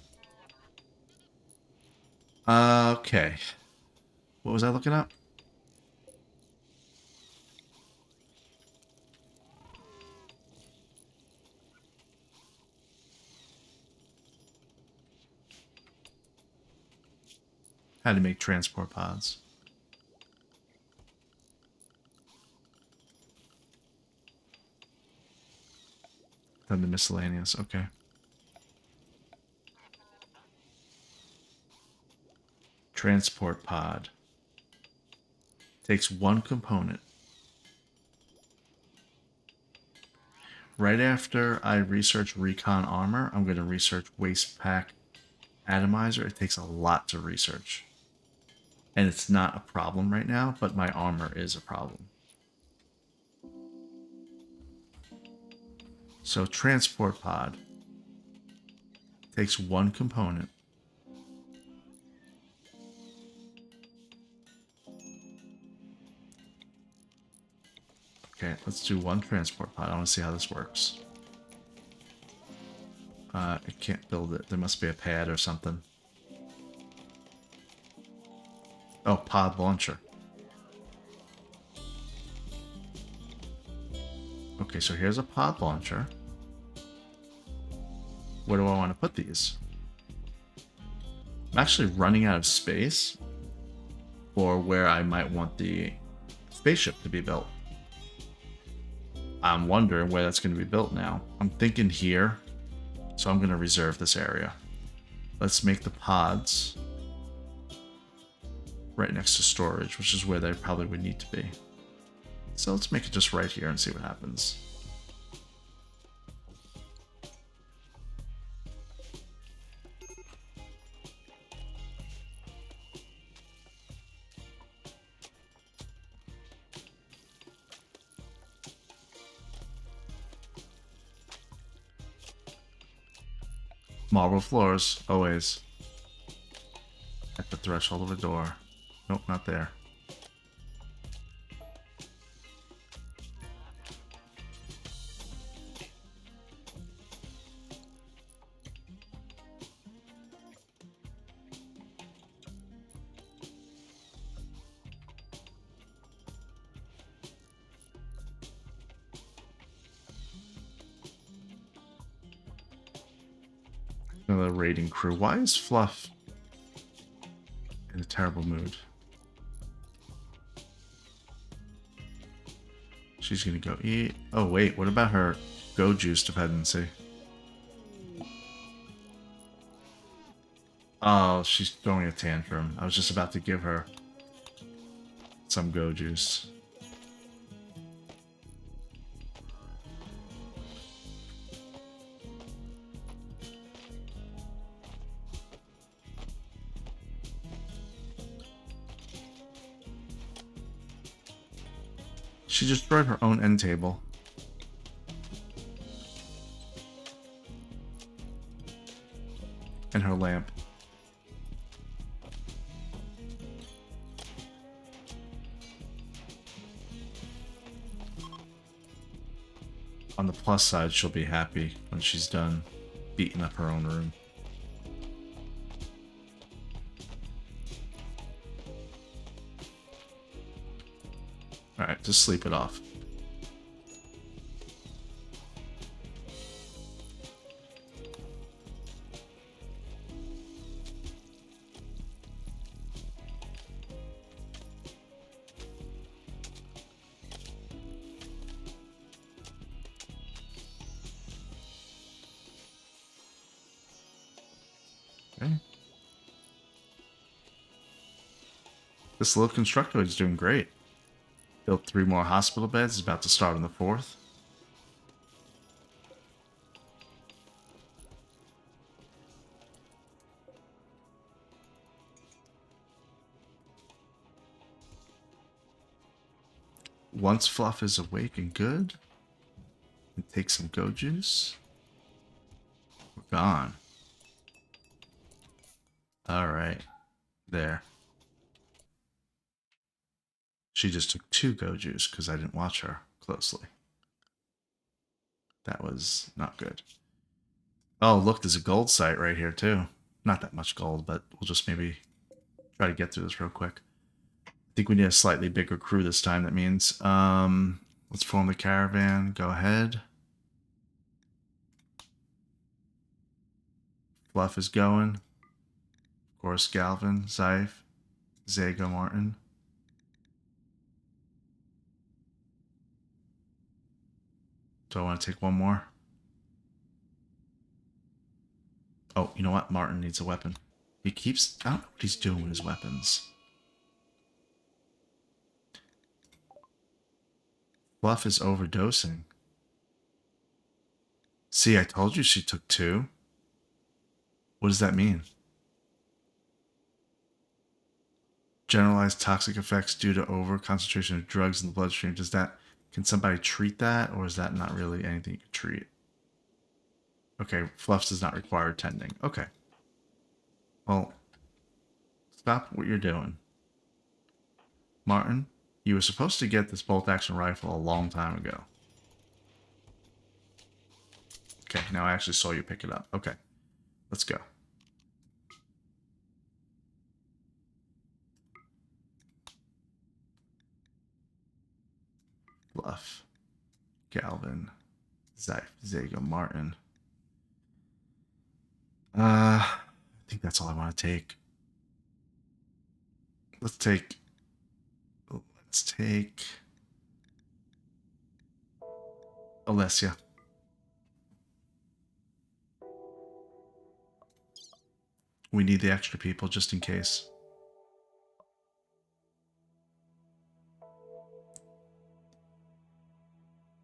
Okay. What was I looking up? How to make transport pods. Then the miscellaneous, okay. Transport pod. Takes one component. Right after I research recon armor, I'm going to research waste pack atomizer. It takes a lot to research. And it's not a problem right now, but my armor is a problem. So transport pod takes one component. Okay, let's do one transport pod. I want to see how this works. I can't build it. There must be a pad or something. Oh, pod launcher. Okay, so here's a pod launcher. Where do I want to put these? I'm actually running out of space for where I might want the spaceship to be built. I'm wondering where that's going to be built now. I'm thinking here, so I'm going to reserve this area. Let's make the pods right next to storage, which is where they probably would need to be. So let's make it just right here and see what happens. Marble floors, always. At the threshold of the door. Nope, not there. Another raiding crew. Why is Fluff in a terrible mood? She's gonna go eat. Oh wait, what about her Go Juice dependency? Oh, she's throwing a tantrum. I was just about to give her some Go Juice. She destroyed her own end table. And her lamp. On the plus side, she'll be happy when she's done beating up her own room. Alright, just sleep it off. Okay. This little constructoid is doing great. Built 3 more hospital beds, is about to start on the 4th. Once Fluff is awake and good, and take some go juice, we're gone. Alright. There. She just took 2 go juice because I didn't watch her closely. That was not good. Oh, look, there's a gold site right here too. Not that much gold, but we'll just maybe try to get through this real quick. I think we need a slightly bigger crew this time. That means, let's form the caravan. Go ahead. Fluff is going. Of course, Galvin, Zyph, Zago, Martin. Do I want to take one more? Oh, you know what? Martin needs a weapon. He keeps... I don't know what he's doing with his weapons. Fluff is overdosing. See, I told you she took 2. What does that mean? Generalized toxic effects due to over concentration of drugs in the bloodstream. Does that... Can somebody treat that, or is that not really anything you can treat? Okay, Fluffs does not require tending. Okay. Well, stop what you're doing. Martin, you were supposed to get this bolt-action rifle a long time ago. Okay, now I actually saw you pick it up. Okay, let's go. Fluff, Galvin, Zyph, Zago, Martin. I think that's all I want to take. Let's take Alessia. We need the extra people just in case.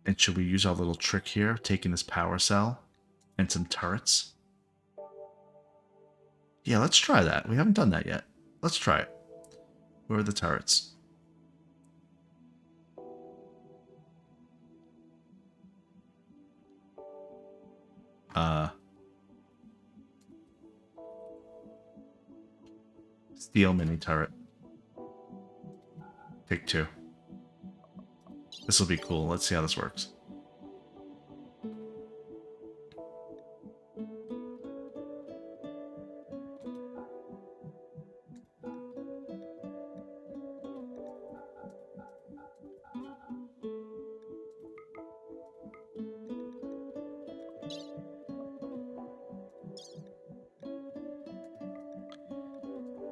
And should we use our little trick here, taking this power cell and some turrets? Yeah, let's try that. We haven't done that yet. Let's try it. Where are the turrets? Steel mini turret. Take 2. This will be cool. Let's see how this works.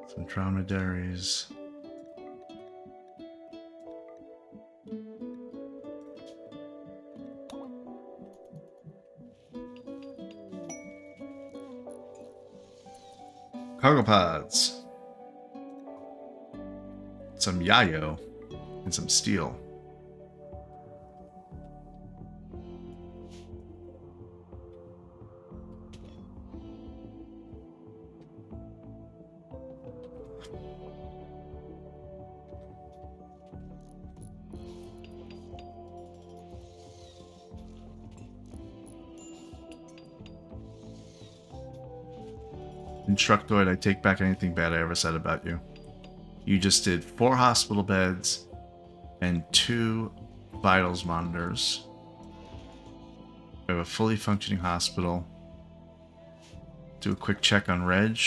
Some dromedaries. Cargo pods. Some yayo. And some steel. Instructoid, I take back anything bad I ever said about you. You just did 4 hospital beds and 2 vitals monitors. We have a fully functioning hospital. Do a quick check on Reg.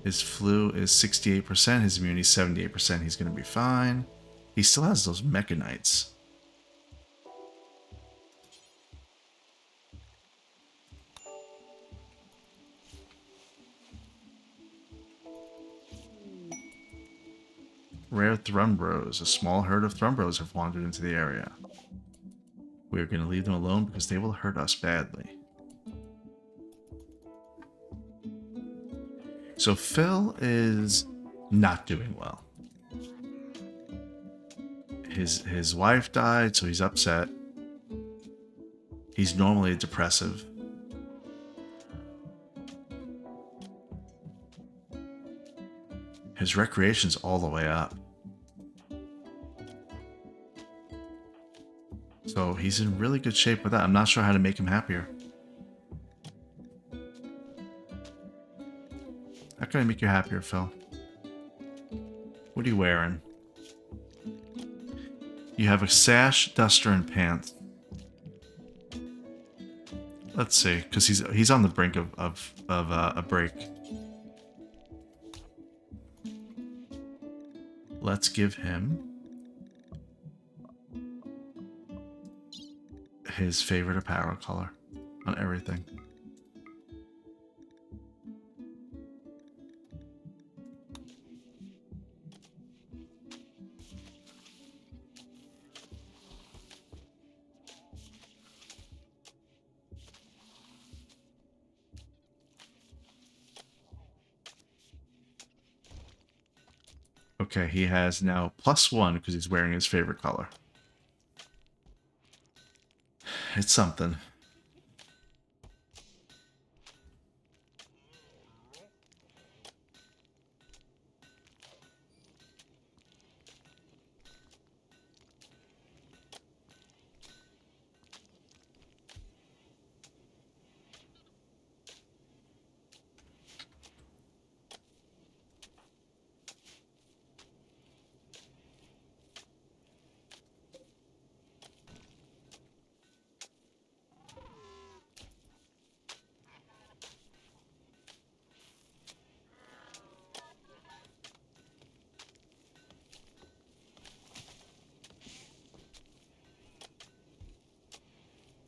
His flu is 68%, his immunity is 78%. He's going to be fine. He still has those mechanites. Rare Thrumbros. A small herd of Thrumbros have wandered into the area. We are going to leave them alone because they will hurt us badly. So Phil is not doing well. His wife died, so he's upset. He's normally depressive. His recreation's all the way up. So he's in really good shape with that. I'm not sure how to make him happier. How can I make you happier, Phil? What are you wearing? You have a sash, duster, and pants. Let's see, because he's on the brink of a break. Let's give him his favorite apparel color on everything. Okay, he has now +1 because he's wearing his favorite color. It's something.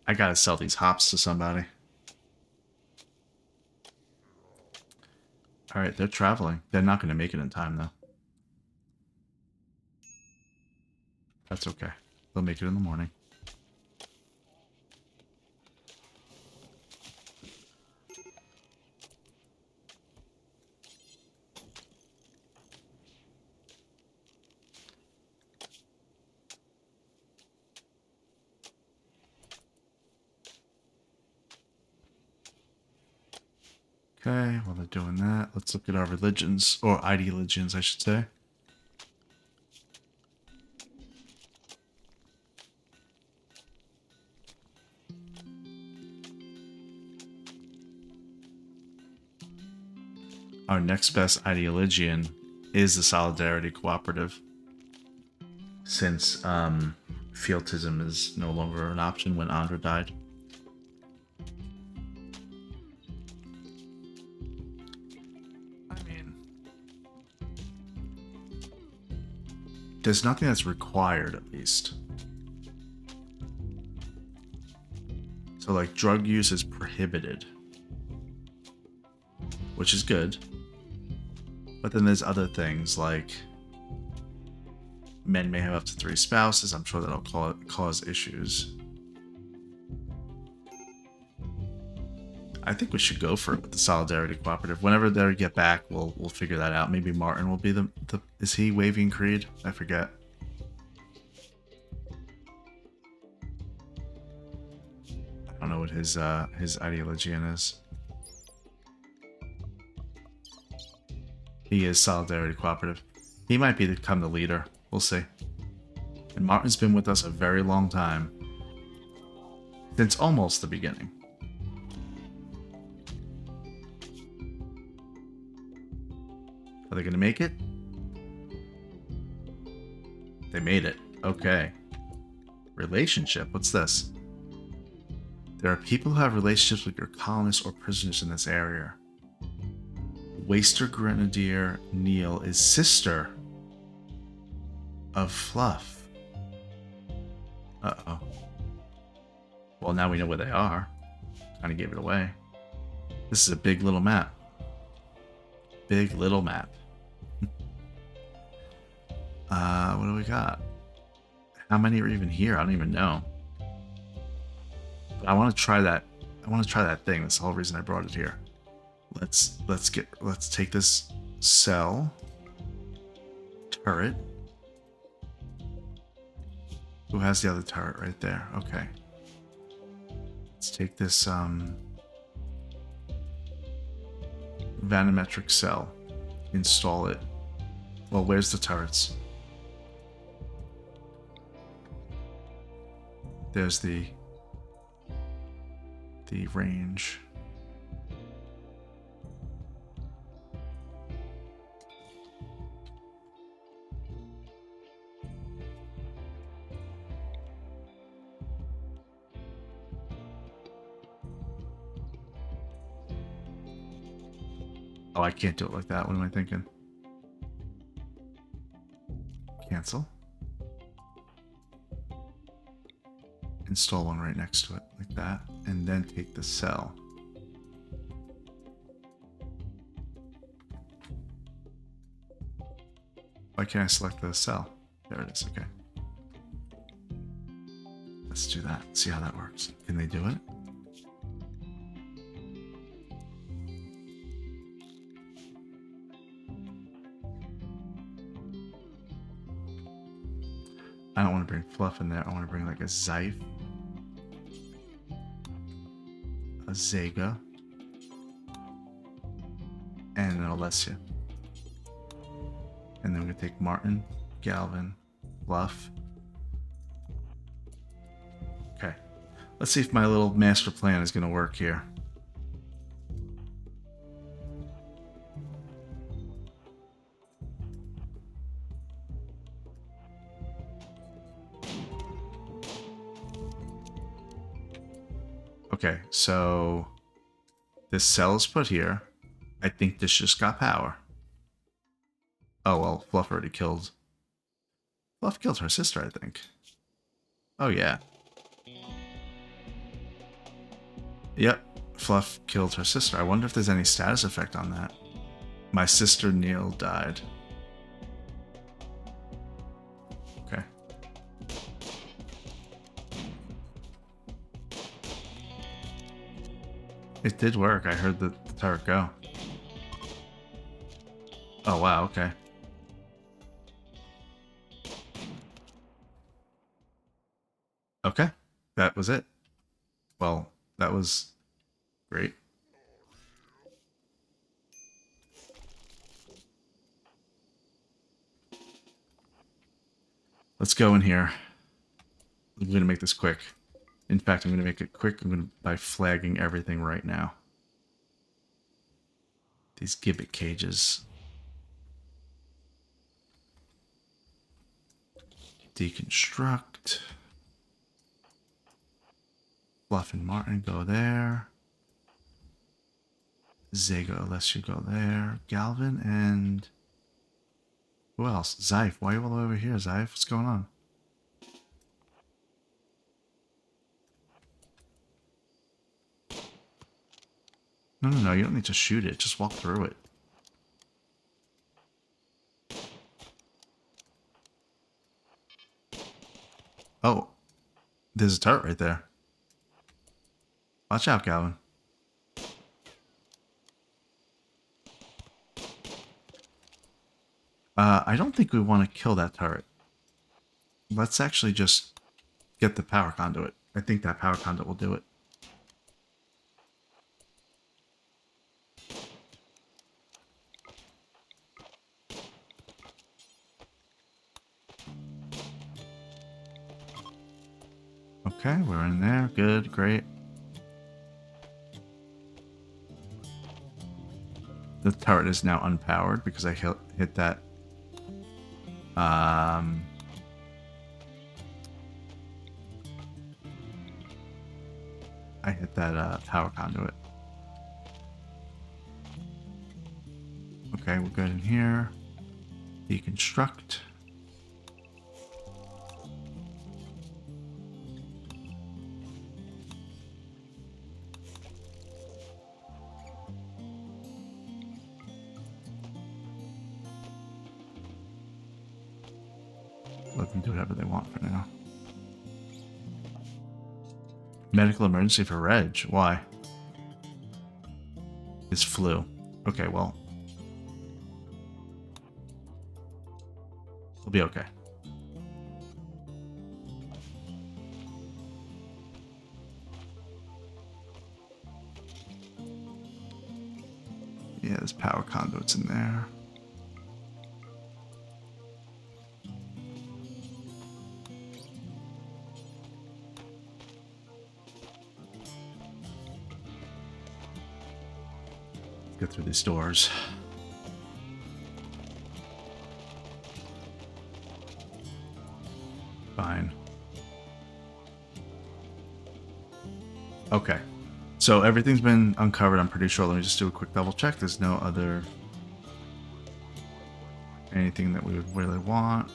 I gotta sell these hops to somebody. Alright, they're traveling. They're not gonna make it in time, though. That's okay. They'll make it in the morning. Okay, while they're doing that, let's look at our religions, or ideologians, I should say. Our next best ideologian is the Solidarity Cooperative, since Fieltism is no longer an option when Andra died. There's nothing that's required, at least. So, like, drug use is prohibited. Which is good. But then there's other things, like men may have up to 3 spouses. I'm sure that'll cause issues. I think we should go for it with the Solidarity Cooperative. Whenever they get back, we'll figure that out. Maybe Martin will be the is he waving Creed? I forget. I don't know what his ideologian is. He is Solidarity Cooperative. He might become the leader. We'll see. And Martin's been with us a very long time. Since almost the beginning. Are they going to make it? They made it. Okay. Relationship. What's this? There are people who have relationships with your colonists or prisoners in this area. Waster Grenadier Neil is sister of Fluff. Uh-oh. Well, now we know where they are. Kind of gave it away. This is a big little map. Big little map. What do we got? How many are even here? I don't even know. But I want to try that. I want to try that thing. That's the whole reason I brought it here. Let's take this cell turret. Who has the other turret right there? Okay. Let's take this vanometric cell. Install it. Well, where's the turrets? There's the range. Oh, I can't do it like that. What am I thinking? Cancel. Install one right next to it, like that. And then take the cell. Why can't I select the cell? There it is, okay. Let's do that. See how that works. Can they do it? I don't want to bring Fluff in there. I want to bring like a Zyph, a Zega, and an Alessia. And then we're going to take Martin, Galvin, Fluff. Okay. Let's see if my little master plan is going to work here. Okay, so this cell is put here. I think this just got power. Oh, well, Fluff already killed. Fluff killed her sister, I think. Oh, yeah. Yep, Fluff killed her sister. I wonder if there's any status effect on that. My sister Neil died. Okay. It did work. I heard the turret go. Oh, wow, okay. Okay, that was it. Well, that was great. Let's go in here. I'm going to make this quick. In fact, I'm going to make it quick by flagging everything right now. These gibbet cages. Deconstruct. Fluff and Martin go there. Zega, Alessia go there. Galvin and... who else? Zyph. Why are you all over here, Zyph? What's going on? No, you don't need to shoot it. Just walk through it. Oh, there's a turret right there. Watch out, Galvin. I don't think we want to kill that turret. Let's actually just get the power conduit. I think that power conduit will do it. Okay, we're in there. Good, great. The turret is now unpowered because I hit that. I hit that power conduit. Okay, we're good in here. Deconstruct. Let them do whatever they want for now. Medical emergency for Reg. Why? His flu. Okay, well. He'll be okay. Yeah, there's power conduits in there. Get through these doors. Fine. Okay. So everything's been uncovered, I'm pretty sure. Let me just do a quick double check. There's no other... anything that we would really want.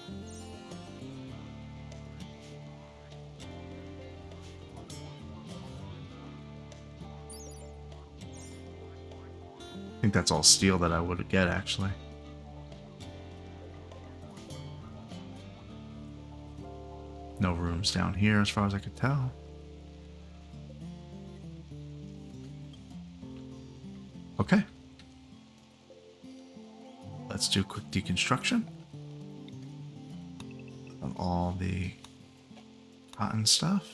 I think that's all steel that I would get, actually. No rooms down here as far as I could tell. Okay. Let's do a quick deconstruction of all the cotton stuff.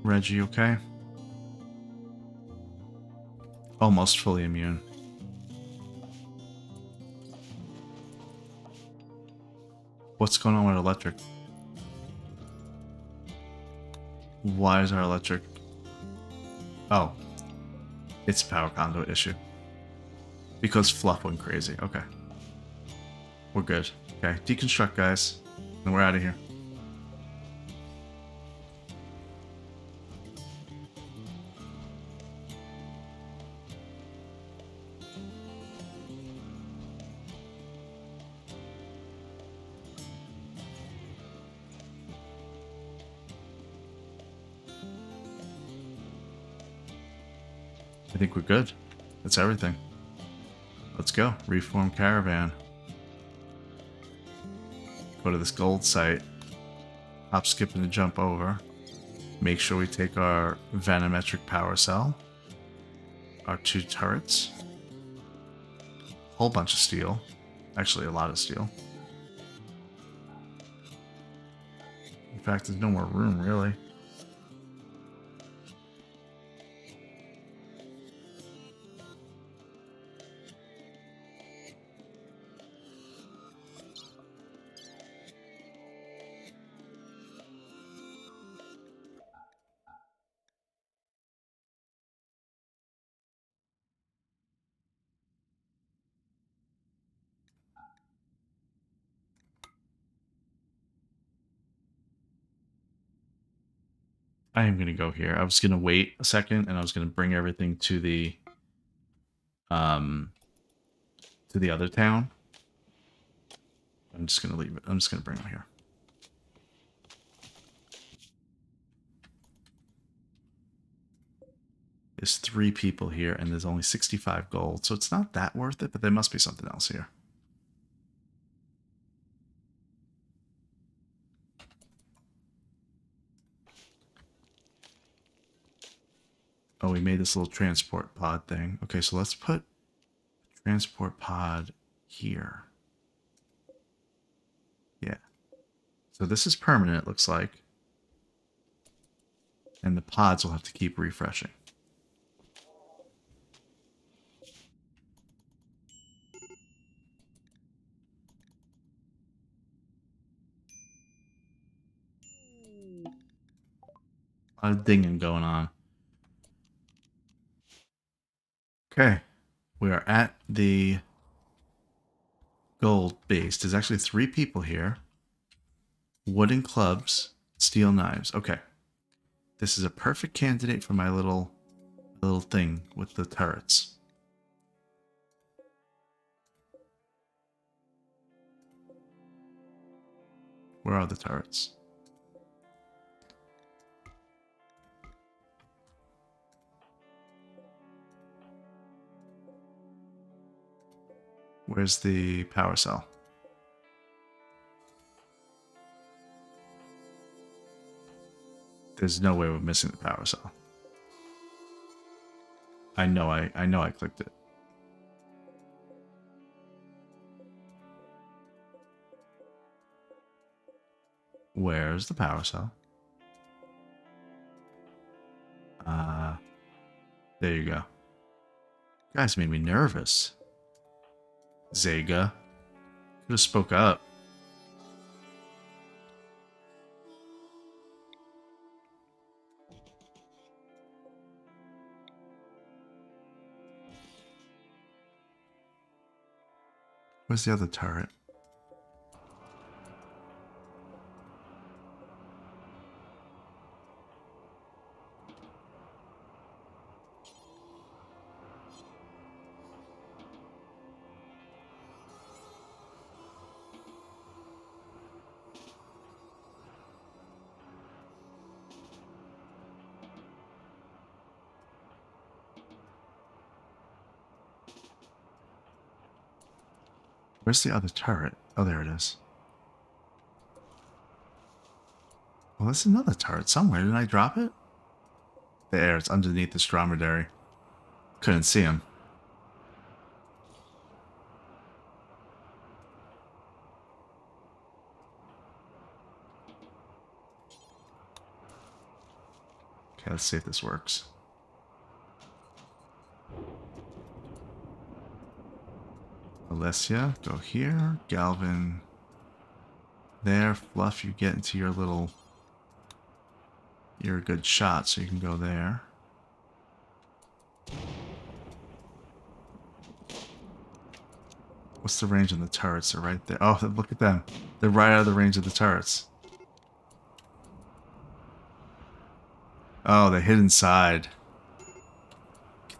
Reggie, okay? Almost fully immune. What's going on with electric? Why is our electric... Oh. It's a power conduit issue. Because Fluff went crazy. Okay. We're good. Okay, deconstruct, guys. And we're out of here. I think we're good. That's everything. Let's go. Reform caravan. Go to this gold site. Hop, skip, and jump over. Make sure we take our vanometric power cell. Our 2 turrets. Whole bunch of steel. Actually, a lot of steel. In fact, there's no more room, really. I am going to go here. I was going to wait a second and I was going to bring everything to the other town. I'm just going to leave it. I'm just going to bring them here. There's 3 people here and there's only 65 gold, so it's not that worth it, but there must be something else here. Oh, we made this little transport pod thing. Okay, so let's put Transport pod here. Yeah. So this is permanent, it looks like. And the pods will have to keep refreshing. A lot of dinging going on. Okay. We are at the gold base. There's actually 3 people here. Wooden clubs, steel knives. Okay. This is a perfect candidate for my little thing with the turrets. Where are the turrets? Where's the power cell? There's no way we're missing the power cell. I know I clicked it. Where's the power cell? There you go. Guys made me nervous. Zega. Could have spoke up. Where's the other turret? Where's the other turret? Oh, there it is. Well, there's another turret somewhere. Didn't I drop it? There, it's underneath this dromedary. Couldn't see him. Okay, let's see if this works. Alessia, go here. Galvin, there. Fluff, you get into your little... You're a good shot, so you can go there. What's the range on the turrets? They're right there. Oh, look at them. They're right out of the range of the turrets. Oh, they hid inside.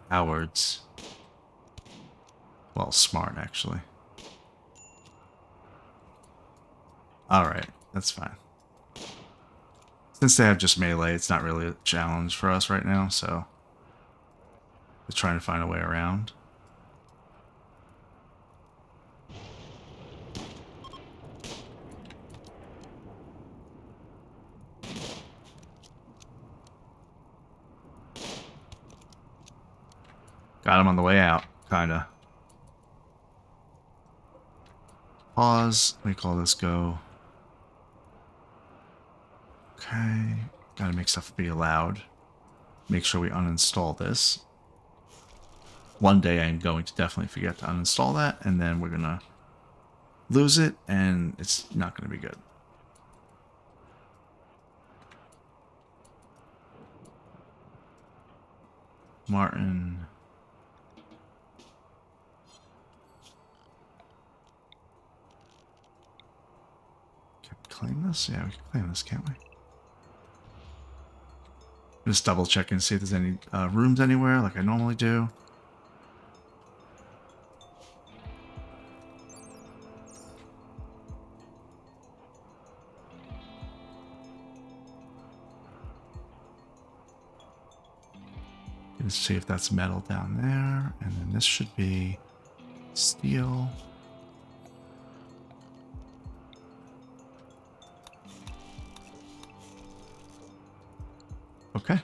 Cowards. Well, smart, actually. Alright, that's fine. Since they have just melee, it's not really a challenge for us right now, so... We're trying to find a way around. Got him on the way out, kinda. Pause, make all this go. Okay, gotta make stuff be allowed. Make sure we uninstall this. One day I'm going to definitely forget to uninstall that, and then we're gonna lose it, and it's not gonna be good. Martin. Can we claim this? Yeah, we can claim this, can't we? Just double check and see if there's any rooms anywhere like I normally do. Let's see if that's metal down there. And then this should be steel. Okay.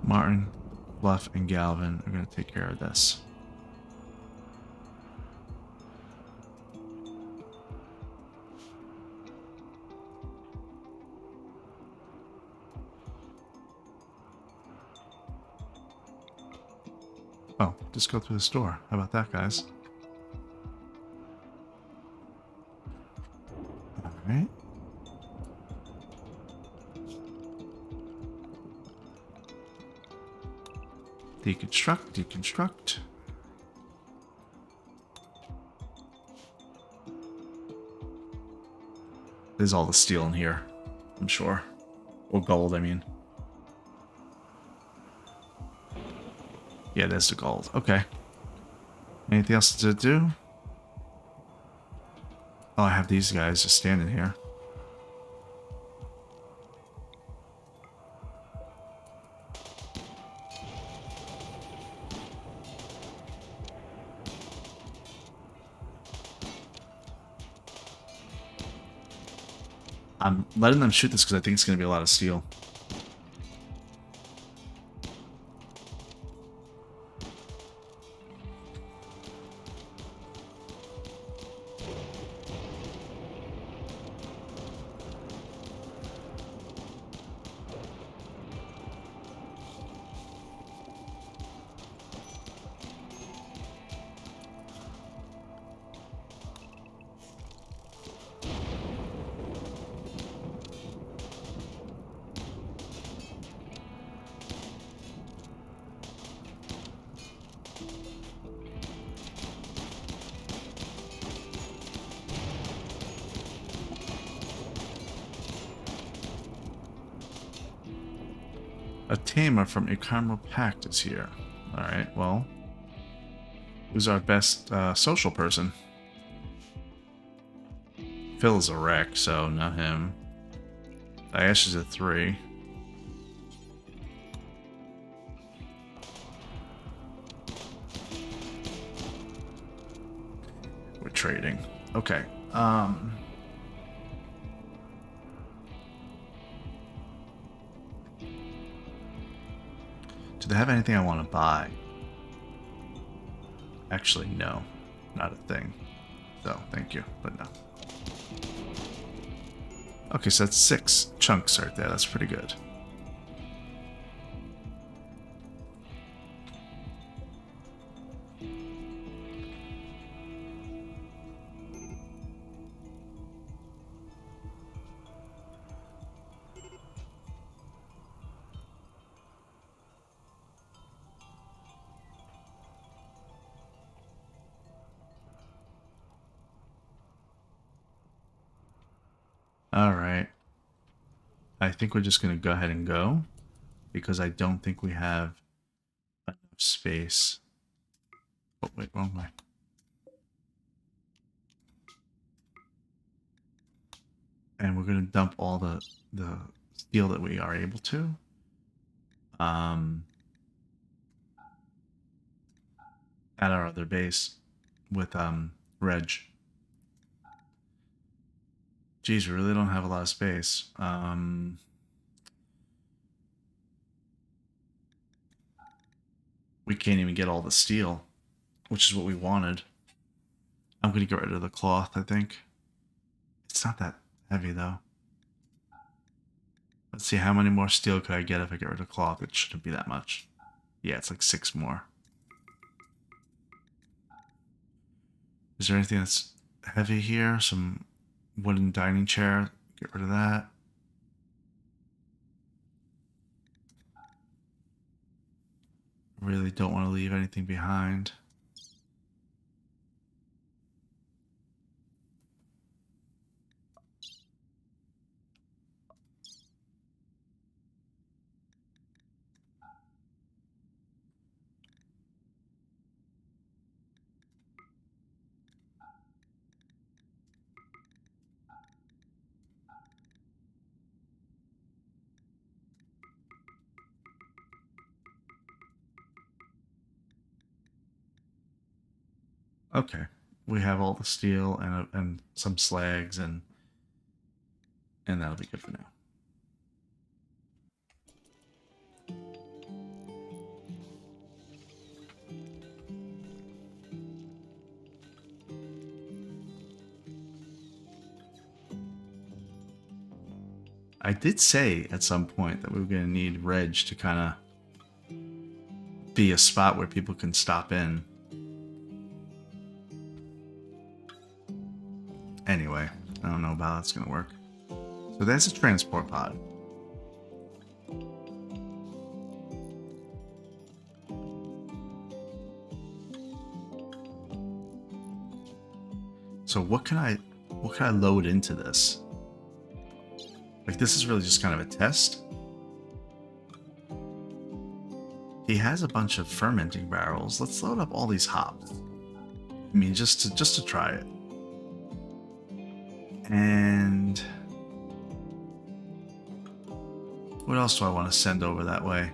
Martin, Bluff, and Galvin are going to take care of this. Oh, just go through the store. How about that, guys? All right. Deconstruct, deconstruct. There's all the steel in here, I'm sure. Or gold, I mean. Yeah, there's the gold. Okay. Anything else to do? Oh, I have these guys just standing here. I'm letting them shoot this because I think it's going to be a lot of steel. A tamer from Icarmo Pact is here. Alright, well. Who's our best social person? Phil is a wreck, so not him. Daesh is a 3. We're trading. Okay. Do they have anything I want to buy? Actually, no. Not a thing. So, thank you, but no. Okay, so that's 6 chunks right there. That's pretty good. Alright. I think we're just going to go ahead and go. Because I don't think we have enough space. Oh, wait, wrong way. And we're going to dump all the steel that we are able to. At our other base with Reg. Geez, we really don't have a lot of space. We can't even get all the steel, which is what we wanted. I'm going to get rid of the cloth, I think. It's not that heavy, though. Let's see, how many more steel could I get if I get rid of cloth? It shouldn't be that much. Yeah, it's like 6 more. Is there anything that's heavy here? Some wooden dining chair. Get rid of that. Really don't want to leave anything behind. Okay, we have all the steel and some slags and that'll be good for now. I did say at some point that we were going to need Reg to kind of be a spot where people can stop in. Anyway, I don't know about how that's going to work. So there's a transport pod. So what can I load into this? Like, this is really just kind of a test. He has a bunch of fermenting barrels. Let's load up all these hops. I mean, just to try it. And what else do I want to send over that way?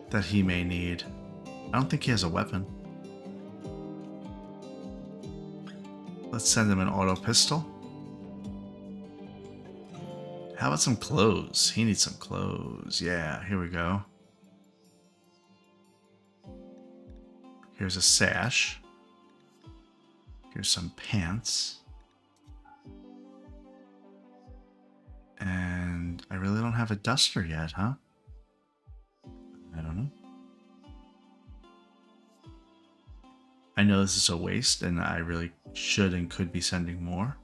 That he may need. I don't think he has a weapon. Let's send him an auto pistol. How about some clothes? He needs some clothes. Yeah, here we go. Here's a sash. Here's some pants. And I really don't have a duster yet, huh? I don't know. I know this is a waste, and I really should and could be sending more.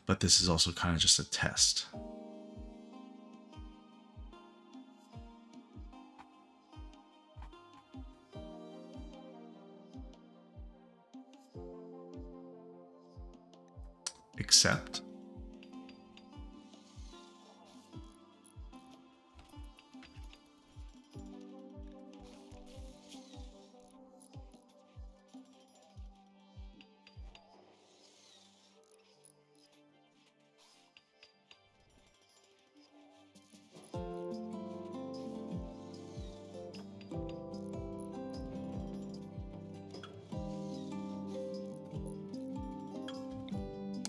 But this is also kind of just a test. Accept.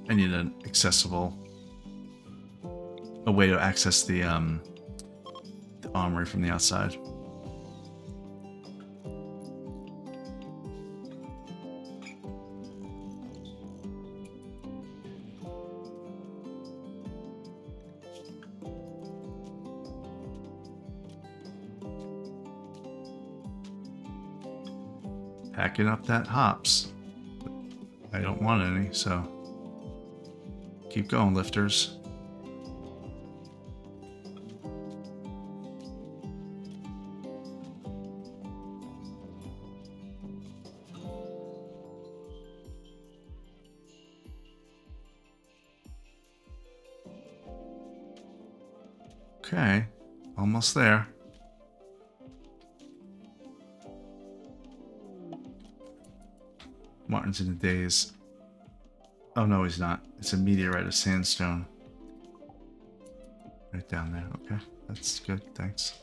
I need an accessible, a way to access the armory from the outside. Packing up that hops. I don't want any, so keep going, lifters. Okay, almost there. Martin's in a daze. Oh no, he's not. It's a meteorite of sandstone. Right down there. Okay, that's good. Thanks.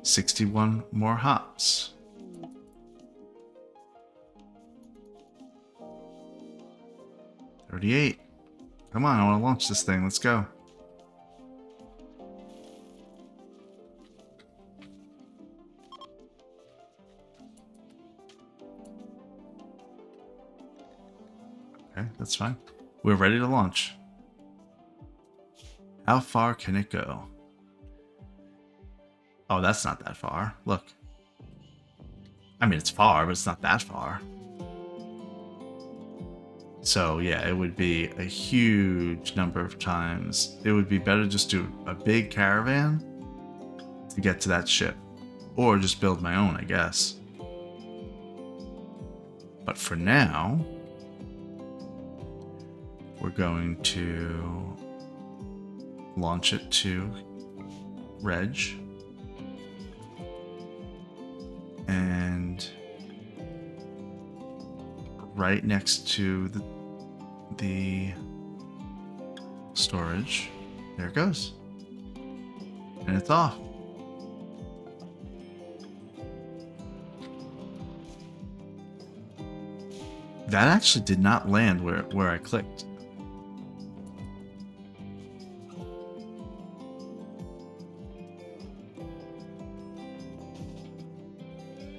$61 more hops. $38. Come on, I want to launch this thing. Let's go. Okay, that's fine. We're ready to launch. How far can it go? Oh, that's not that far. Look. I mean, it's far, but it's not that far. So, yeah, it would be a huge number of times. It would be better just do a big caravan to get to that ship. Or just build my own, I guess. But for now, we're going to launch it to Reg. And right next to the storage, there it goes. And it's off. That actually did not land where I clicked.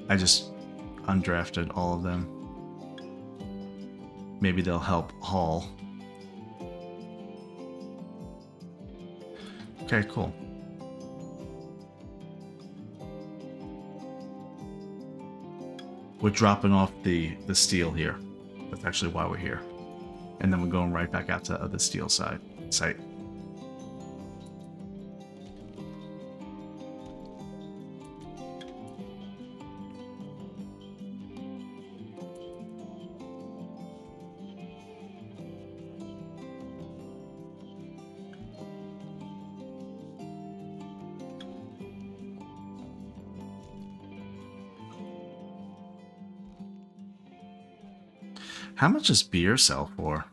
I just undrafted all of them. Maybe they'll help haul. Okay, cool. We're dropping off the steel here. That's actually why we're here. And then we're going right back out to the steel site. How much does beer sell for?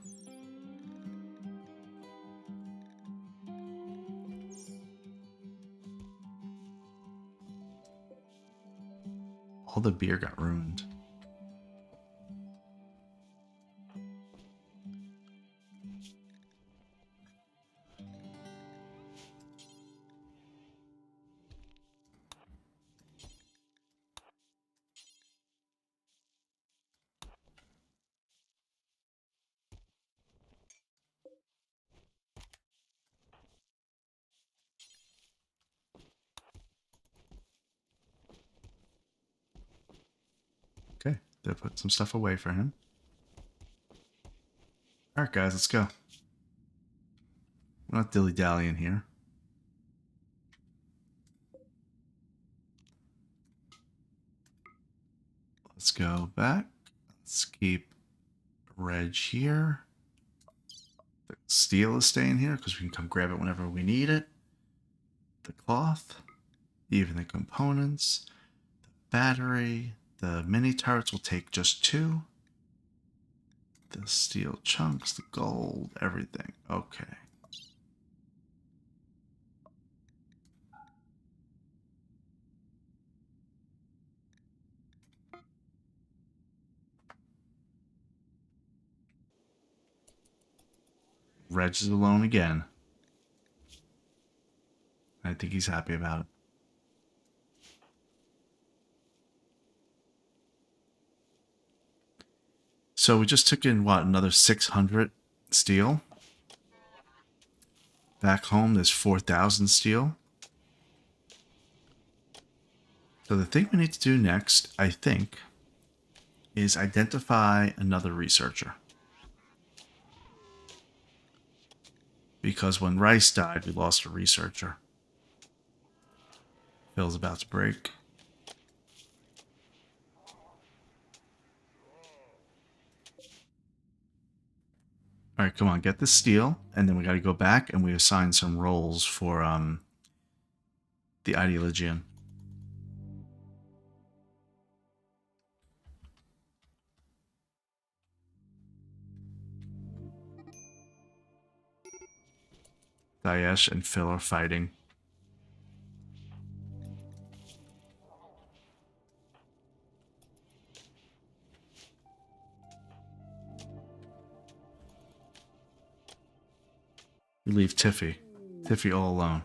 All the beer got ruined. Okay, they put some stuff away for him. Alright guys, let's go. We're not dilly-dallying here. Let's go back. Let's keep Reg here. The steel is staying here because we can come grab it whenever we need it. The cloth, even the components, the battery, the mini turrets will take just 2. The steel chunks, the gold, everything. Okay. Reg is alone again. I think he's happy about it. So we just took in, what, another 600 steel? Back home, there's 4,000 steel. So the thing we need to do next, I think, is identify another researcher. Because when Rice died, we lost a researcher. Phil's about to break. Alright, come on, get the steel, and then we gotta go back and we assign some roles for the Ideologian. Daesh and Phil are fighting. We leave Tiffy. Tiffy all alone.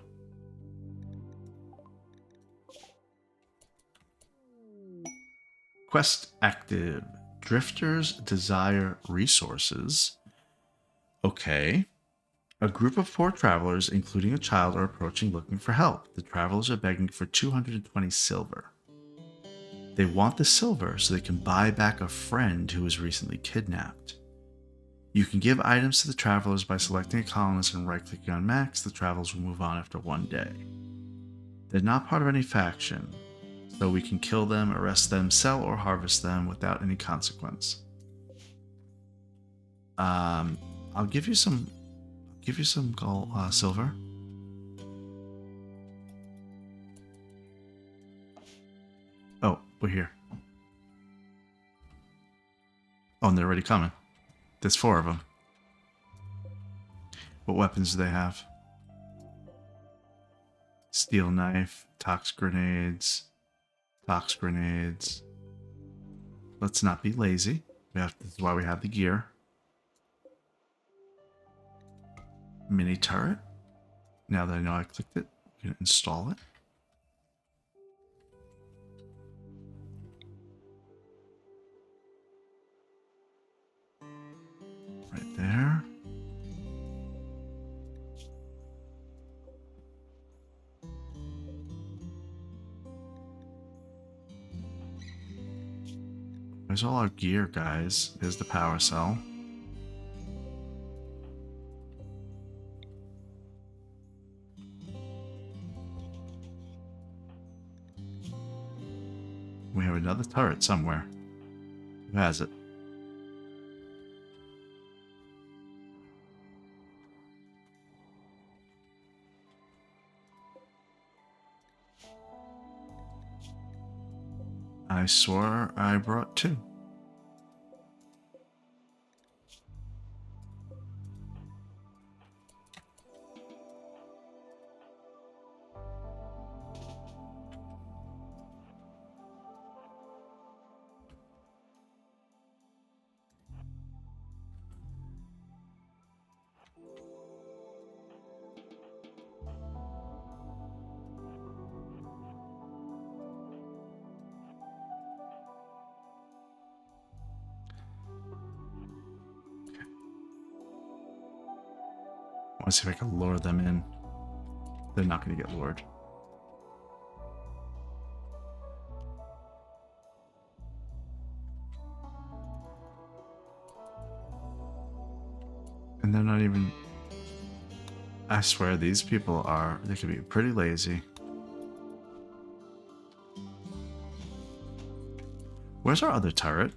Quest active. Drifters desire resources. Okay. A group of poor travelers, including a child, are approaching looking for help. The travelers are begging for 220 silver. They want the silver so they can buy back a friend who was recently kidnapped. You can give items to the travelers by selecting a colonist and right-clicking on Max. The travelers will move on after 1 day. They're not part of any faction, so we can kill them, arrest them, sell or harvest them without any consequence. I'll give you some gold, silver. Oh, we're here. Oh, and they're already coming. There's 4 of them. What weapons do they have? Steel knife, tox grenades. Let's not be lazy. This is why we have the gear. Mini turret. Now that I know I clicked it, we can install it. There's all our gear, guys. There's the power cell. We have another turret somewhere. Who has it? I swore I brought two. I want to see if I can lure them in. They're not going to get lured. And they're not even... I swear, these people are... They could be pretty lazy. Where's our other turret?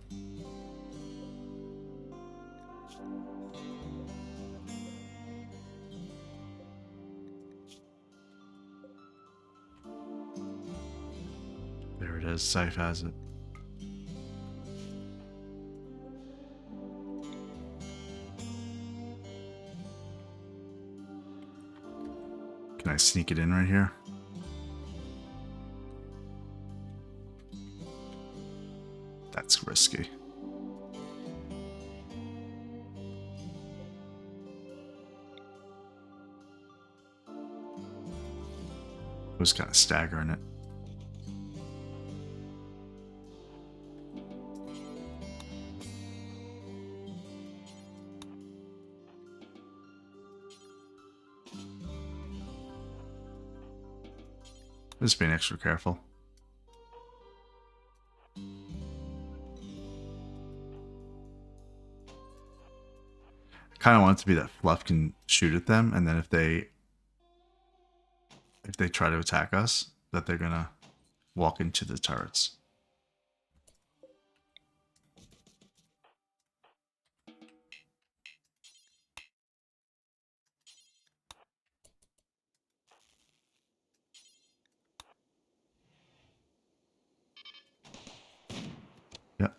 There it is. Scythe has it. Can I sneak it in right here? That's risky. I was kind of staggering it. Just being extra careful. I kind of want it to be that Fluff can shoot at them, and then if they try to attack us, that they're gonna walk into the turrets. Yep.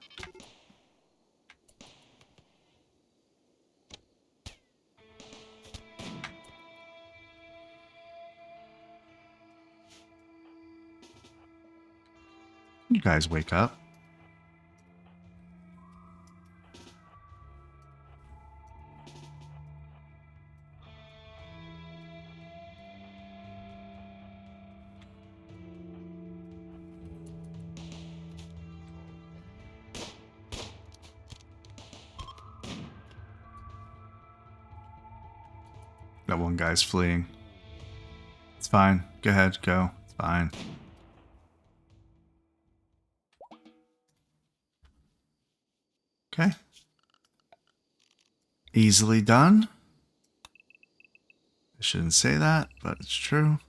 You guys wake up. That one guy's fleeing. It's fine. Go ahead, go. It's fine. Okay. Easily done. I shouldn't say that, but it's true.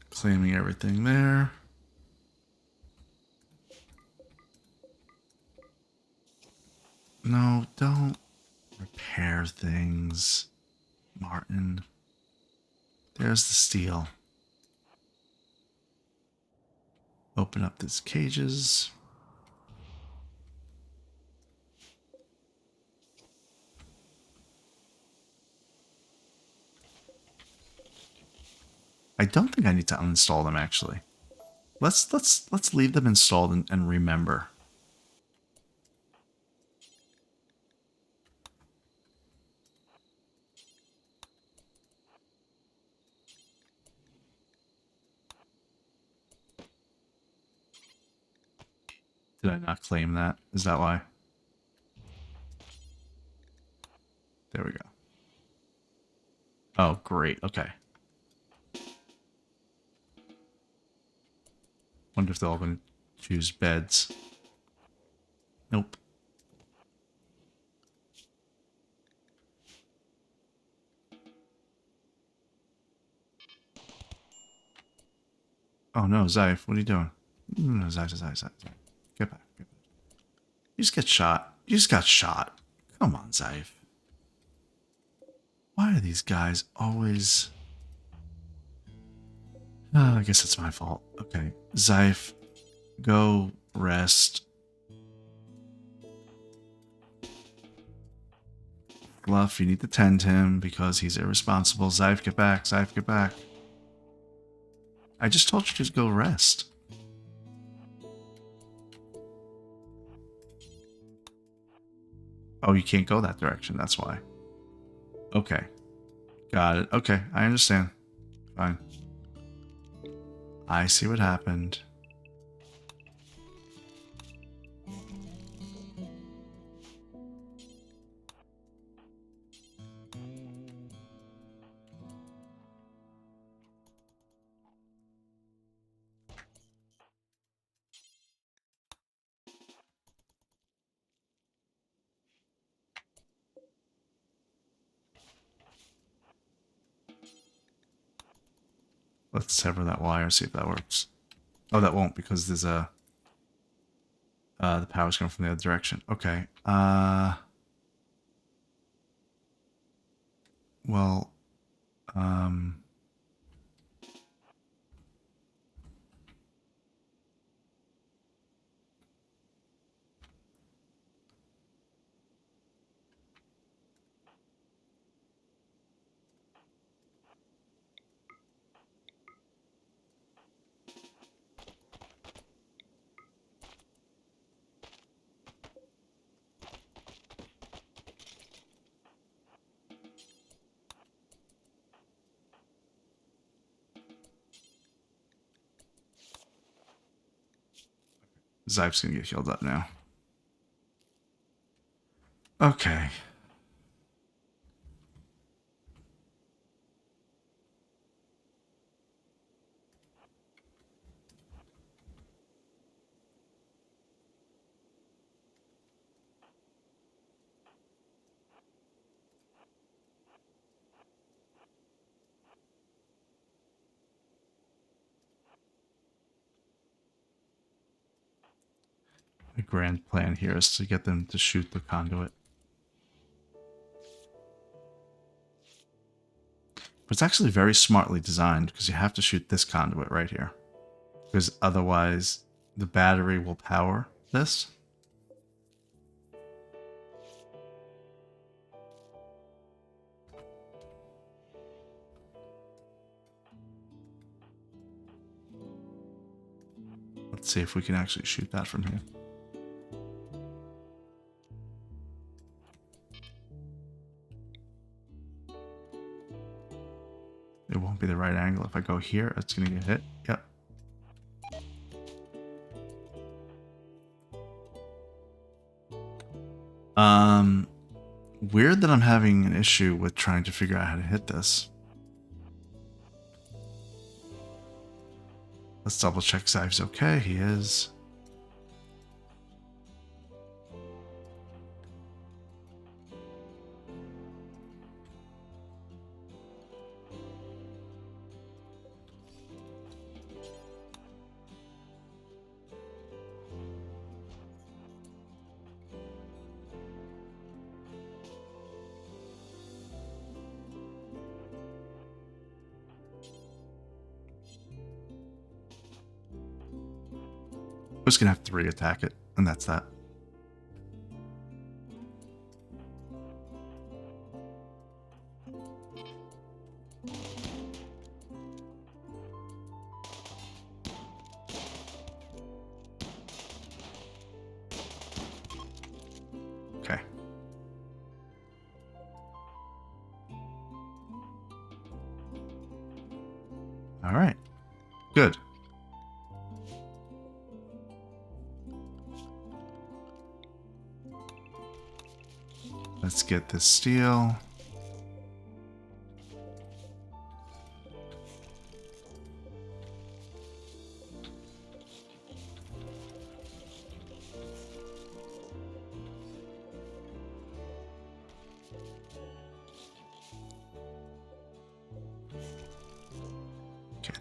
Claiming everything there. No, don't repair things, Martin. There's the steel. Open up these cages. I don't think I need to uninstall them actually. Let's leave them installed and remember. Did I not claim that? Is that why? There we go. Oh, great. Okay. Wonder if they're all going to Choose beds. Nope. Oh no, Zyfe, what are you doing? No, Zyfe. Get back. You just get shot. You just got shot. Come on, Zyfe. Why are these guys always... I guess it's my fault. Okay, Zyfe, go rest. Fluff, you need to tend him because he's irresponsible. Zyfe, get back. Zyfe, get back. I just told you to go rest. Oh, you can't go that direction. That's why. Okay. Got it. Okay, I understand. Fine. I see what happened. Let's sever that wire, see if that works. Oh, that won't because there's a... the power's coming from the other direction. Okay. Well, Zyfe's gonna get healed up now. Okay. The grand plan here is to get them to shoot the conduit. But it's actually very smartly designed because you have to shoot this conduit right here. Because otherwise the battery will power this. Let's see if we can actually shoot that from here. It won't be the right angle. If I go here, it's going to get hit. Yep. Weird that I'm having an issue with trying to figure out how to hit this. Let's double check Zyfe's okay. He is. I'm just gonna have to re-attack it, and that's that. Okay. All right. Good. Let's get this steel.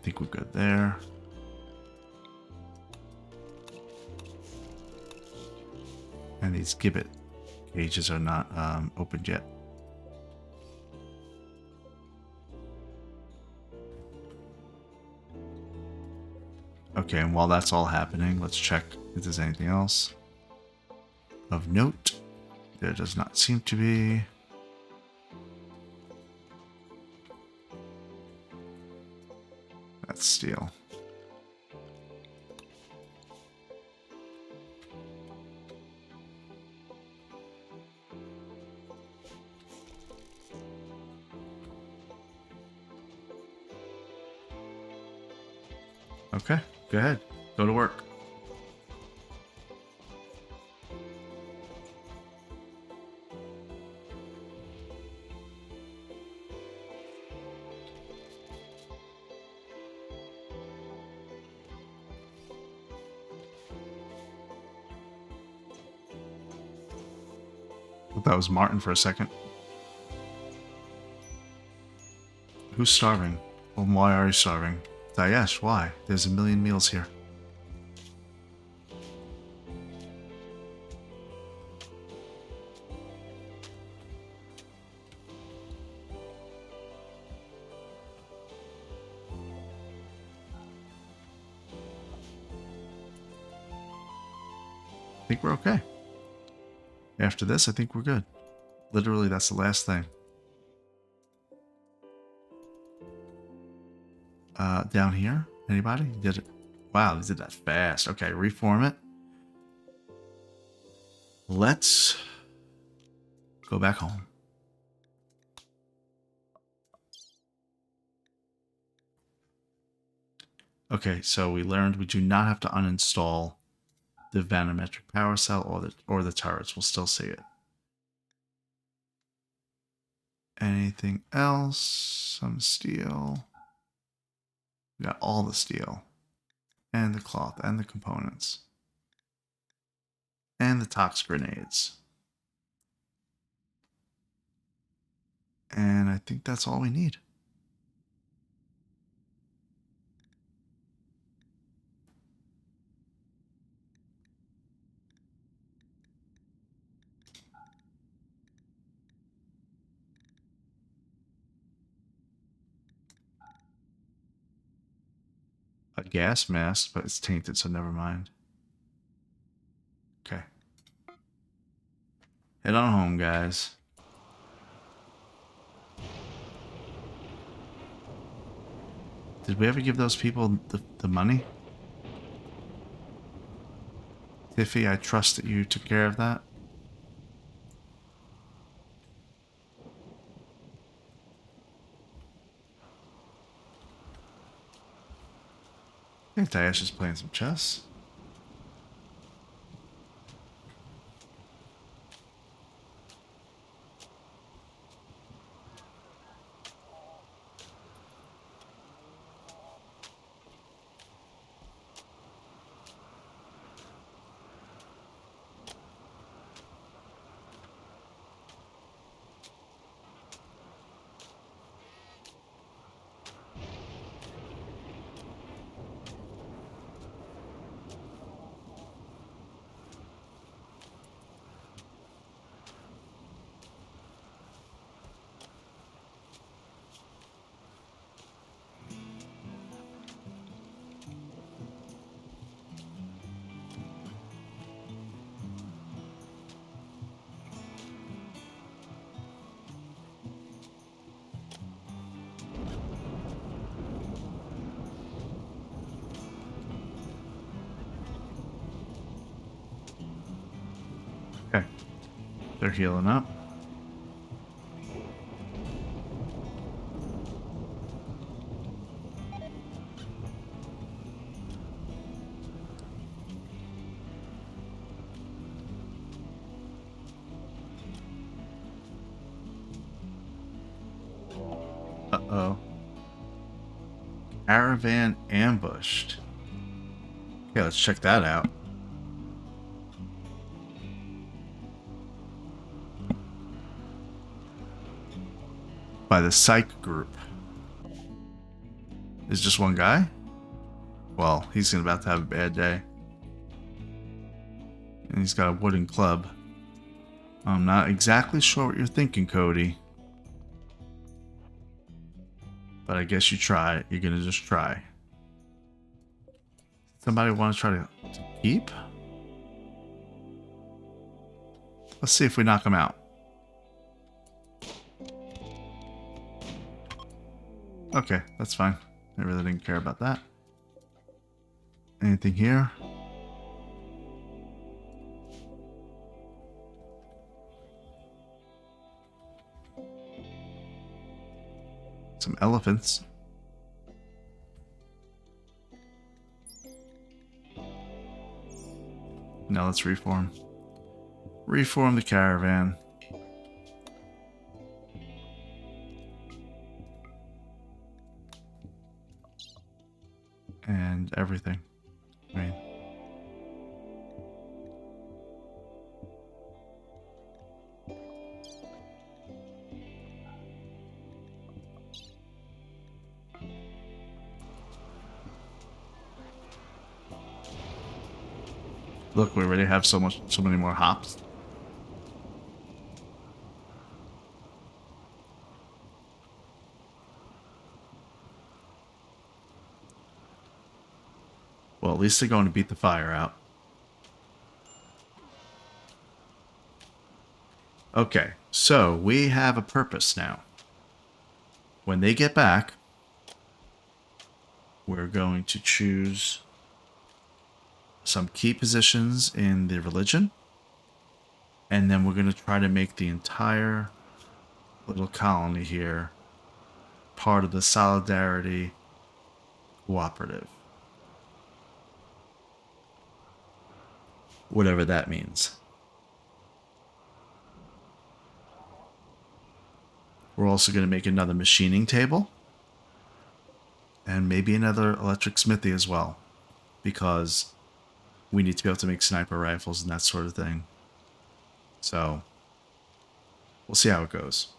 think we're good there. And these gibbet cages are not opened yet. Okay, and while that's all happening, let's check if there's anything else of note. There does not seem to be. That's steel. Okay, go ahead. Go to work. I thought that was Martin for a second. Who's starving? Well, why are you starving? Dayesh, why? There's a million meals here. I think we're okay. After this, I think we're good. Literally, that's the last thing. Down here? Anybody? Did it? Wow, they did that fast. Okay, reform it. Let's go back home. Okay, so we learned we do not have to uninstall the vanometric power cell or the turrets. We'll still see it. Anything else? Some steel. We got all the steel. And the cloth and the components. And the tox grenades. And I think that's all we need. A gas mask, but it's tainted, so never mind. Okay. Head on home, guys. Did we ever give those people the money? Tiffy, I trust that you took care of that. I think Dayesh is playing some chess. Okay. They're healing up. Uh-oh. Caravan ambushed. Okay, let's check that out. By the Psych Group. Is just one guy? Well, he's about to have a bad day. And he's got a wooden club. I'm not exactly sure what you're thinking, Cody. But I guess you try. You're gonna just try. Somebody want to try to keep? Let's see if we knock him out. Okay, that's fine. I really didn't care about that. Anything here? Some elephants. Now let's reform. Reform the caravan. And everything. I mean, look, we already have so many more hops. Well, at least they're going to beat the fire out. Okay, so we have a purpose now. When they get back, we're going to choose some key positions in the religion. And then we're going to try to make the entire little colony here part of the Solidarity Cooperative. Whatever that means. We're also going to make another machining table. And maybe another electric smithy as well. Because we need to be able to make sniper rifles and that sort of thing. So, we'll see how it goes.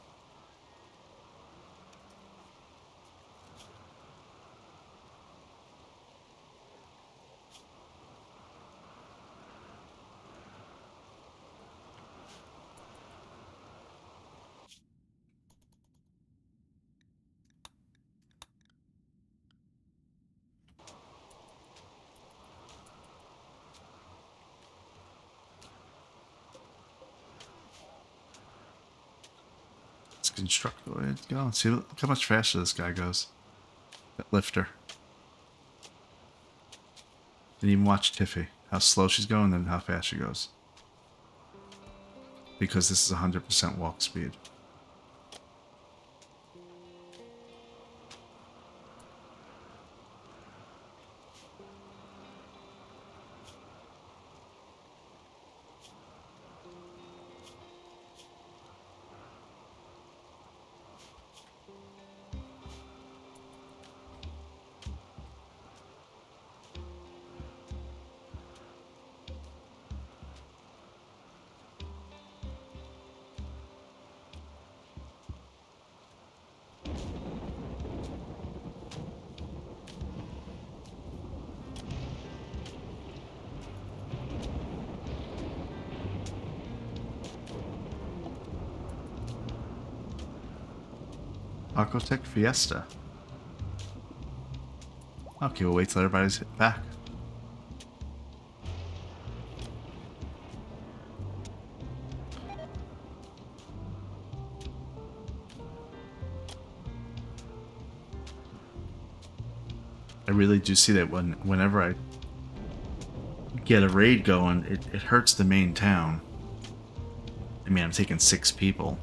Construct the way to go. See, look how much faster this guy goes. That lifter. Didn't even watch Tiffy. How slow she's going and how fast she goes. Because this is 100% walk speed. Arcotech Fiesta. Okay, we'll wait till everybody's back. I really do see that whenever I get a raid going, it hurts the main town. I mean, I'm taking 6 people.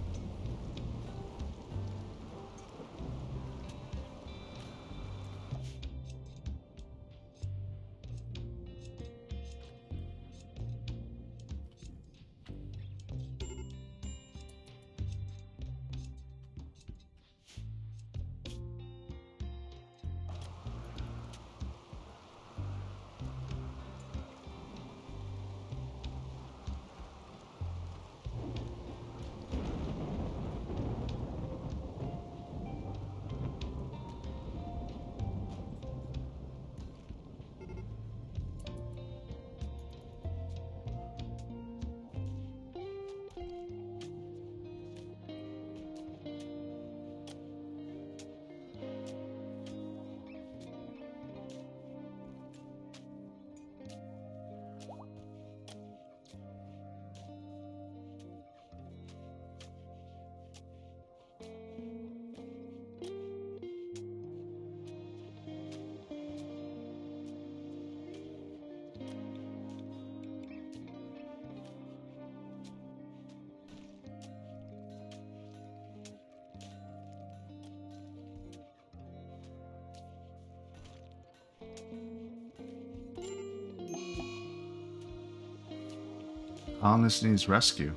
colonist needs rescue.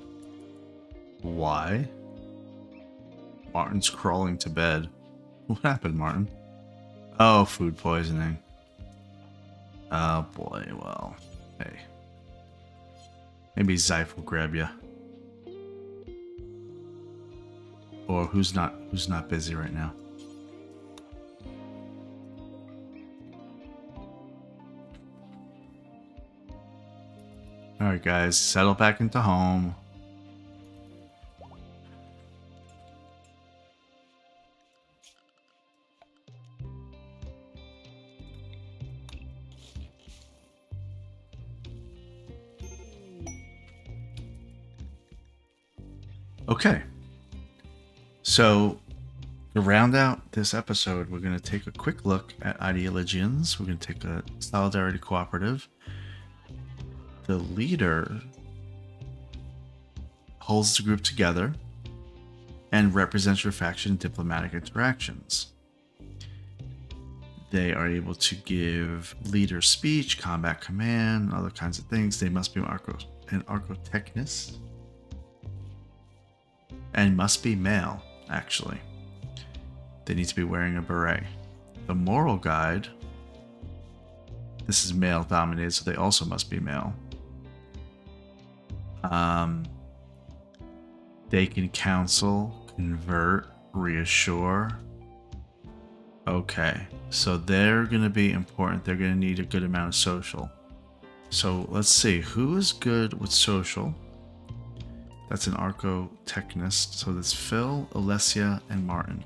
Why? Martin's crawling to bed. What happened, Martin? Oh, food poisoning. Oh boy, well, hey. Maybe Zyph will grab you. Or who's not busy right now? Alright guys, settle back into home. Okay. So, to round out this episode, we're going to take a quick look at Ideologians. We're going to take a Solidarity Cooperative. The leader holds the group together and represents your faction in diplomatic interactions. They are able to give leader speech, combat command, other kinds of things. They must be an archotechnist. And must be male, actually. They need to be wearing a beret. The moral guide. This is male dominated, so they also must be male. They can counsel, convert, reassure. Okay, so they're going to be important. They're going to need a good amount of social. So let's see, who is good with social? That's an archotechnist. So that's Phil, Alessia, and Martin.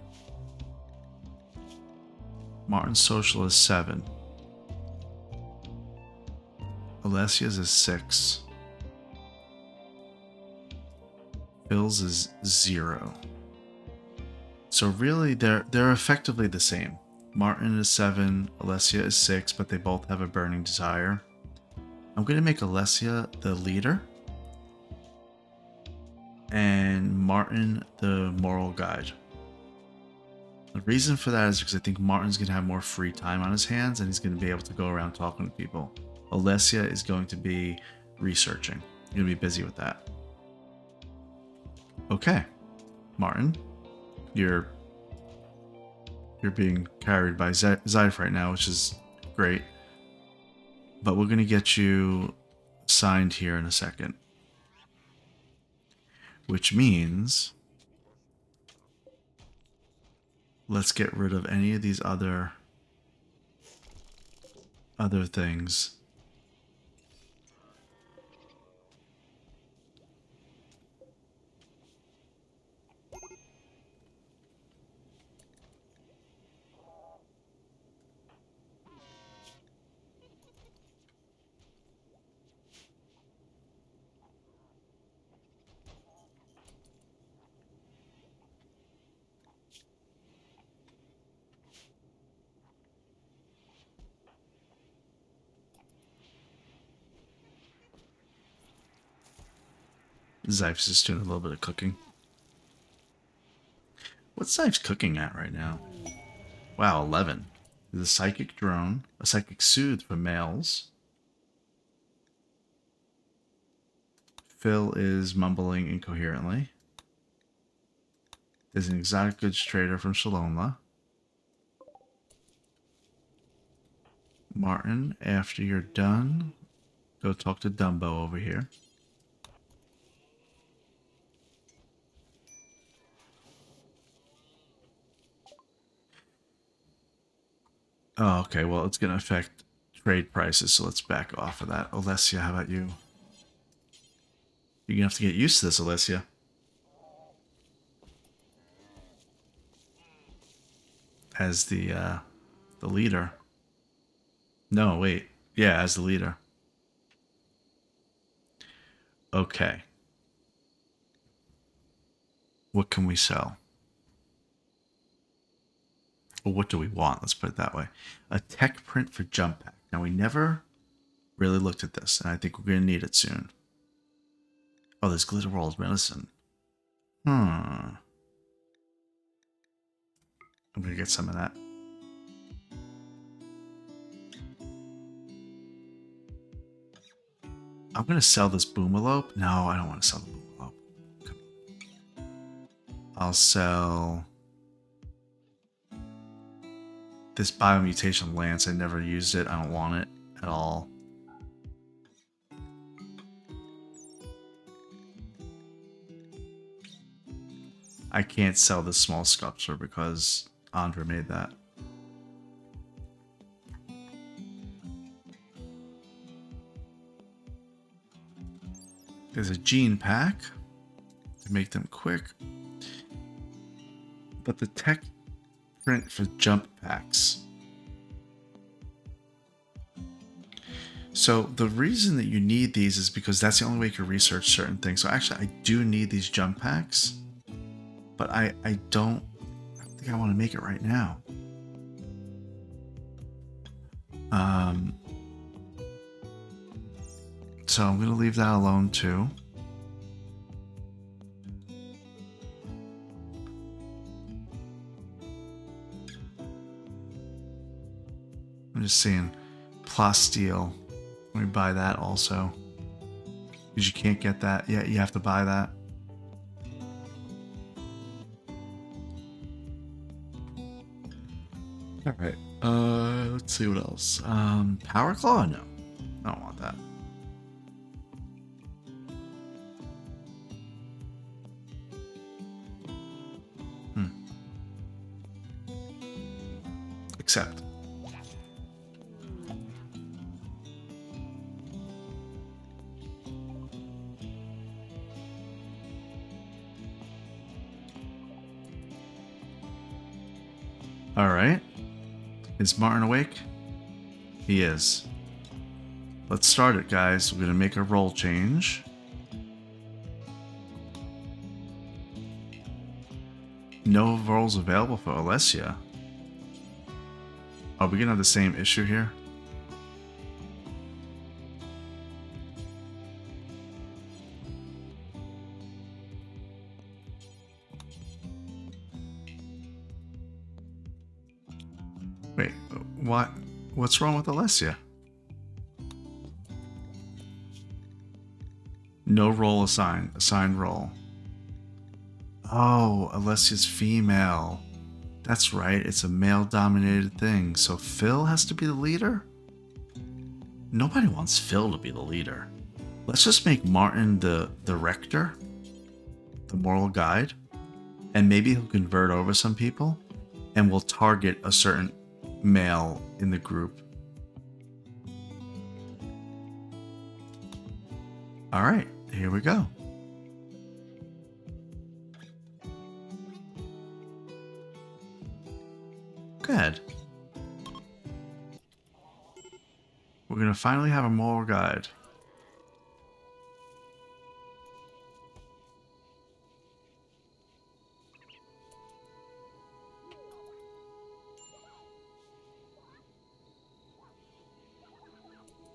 Martin's social is 7. Alessia's is 6. Phil's is 0. So really, they're effectively the same. Martin is 7, Alessia is 6, but they both have a burning desire. I'm going to make Alessia the leader. And Martin the moral guide. The reason for that is because I think Martin's going to have more free time on his hands and he's going to be able to go around talking to people. Alessia is going to be researching. You're going to be busy with that. Okay, Martin, you're being carried by Zyph right now, which is great. But we're going to get you signed here in a second. Which means let's get rid of any of these other things. Zyph's just doing a little bit of cooking. What's Zyph's cooking at right now? Wow, 11. There's a psychic drone, a psychic soothe for males. Phil is mumbling incoherently. There's an exotic goods trader from Shalomla. Martin, after you're done, go talk to Dumbo over here. Oh, okay, well, it's going to affect trade prices, so let's back off of that. Alessia, how about you? You're going to have to get used to this, Alessia. As the leader. No, wait. Yeah, as the leader. Okay. What can we sell? Well, what do we want? Let's put it that way. A tech print for Jump Pack. Now, we never really looked at this, and I think we're going to need it soon. Oh, there's Glitter World Medicine. I'm going to get some of that. I'm gonna sell this Boomalope. No, I don't want to sell the Boomalope. I'll sell this Biomutation Lance. I never used it. I don't want it at all. I can't sell this small sculpture because Andra made that. There's a gene pack to make them quick. But the tech print for jump packs. So the reason that you need these is because that's the only way you can research certain things. So actually I do need these jump packs. But I don't think I want to make it right now. So I'm going to leave that alone too. I'm just seeing Plasteel. Let me buy that also. Because you can't get that. Yeah, you have to buy that. Alright. Let's see what else. Power Claw? No. I don't want that. Accept. Alright. Is Martin awake? He is. Let's start it, guys. We're going to make a roll change. No rolls available for Alessia. Are we going to have the same issue here? Wait, what? What's wrong with Alessia? No role assigned. Assigned role. Oh, Alessia's female. That's right, it's a male-dominated thing. So Phil has to be the leader? Nobody wants Phil to be the leader. Let's just make Martin the rector, the moral guide, and maybe he'll convert over some people, and we'll target a certain male in the group. All right, here we go. Good. We're gonna finally have a moral guide.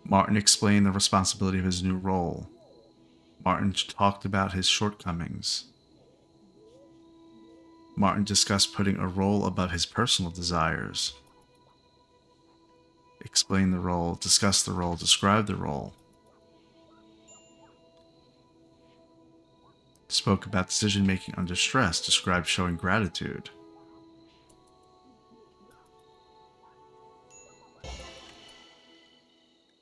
Martin explained the responsibility of his new role. Martin talked about his shortcomings. Martin discussed putting a role above his personal desires. Explain the role, discuss the role, describe the role. Spoke about decision making under stress, described showing gratitude.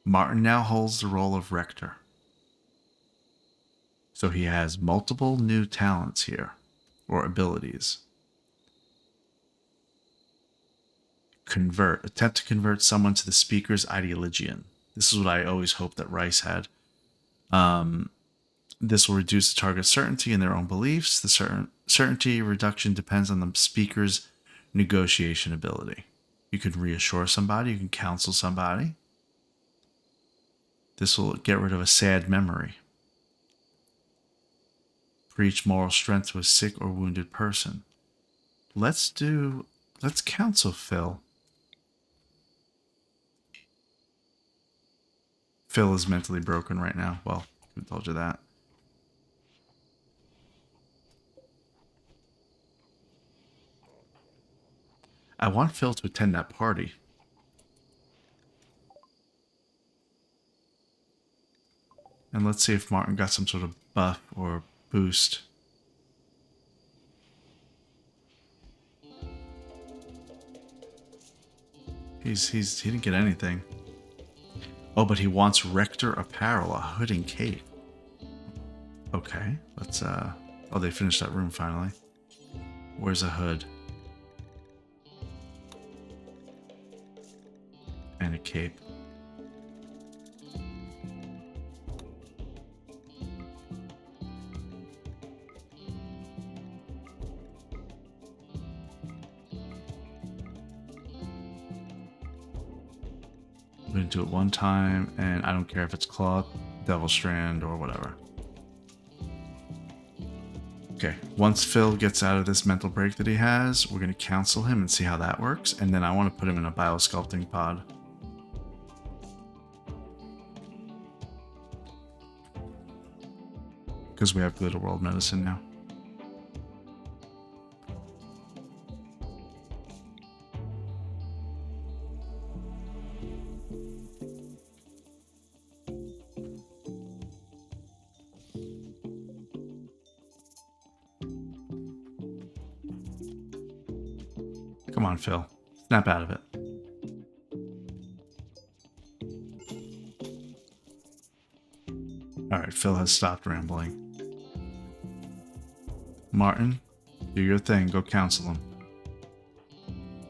Martin now holds the role of rector. So he has multiple new talents here, or abilities. Convert. Attempt to convert someone to the speaker's ideologian. This is what I always hoped that Rice had. This will reduce the target's certainty in their own beliefs. The certainty reduction depends on the speaker's negotiation ability. You can reassure somebody, you can counsel somebody. This will get rid of a sad memory. Preach moral strength to a sick or wounded person. Let's counsel Phil. Phil is mentally broken right now. Well, who told you that? I want Phil to attend that party. And let's see if Martin got some sort of buff or boost. He didn't get anything. Oh, but he wants Rector apparel, a hood and cape. Okay, let's oh, they finished that room finally. Where's a hood? And a cape. I'm gonna do it one time, and I don't care if it's cloth, devil strand, or whatever. Okay, once Phil gets out of this mental break that he has, we're gonna counsel him and see how that works, and then I want to put him in a biosculpting pod. Because we have Glitter World Medicine now. Come on, Phil. Snap out of it. Alright, Phil has stopped rambling. Martin, do your thing. Go counsel him.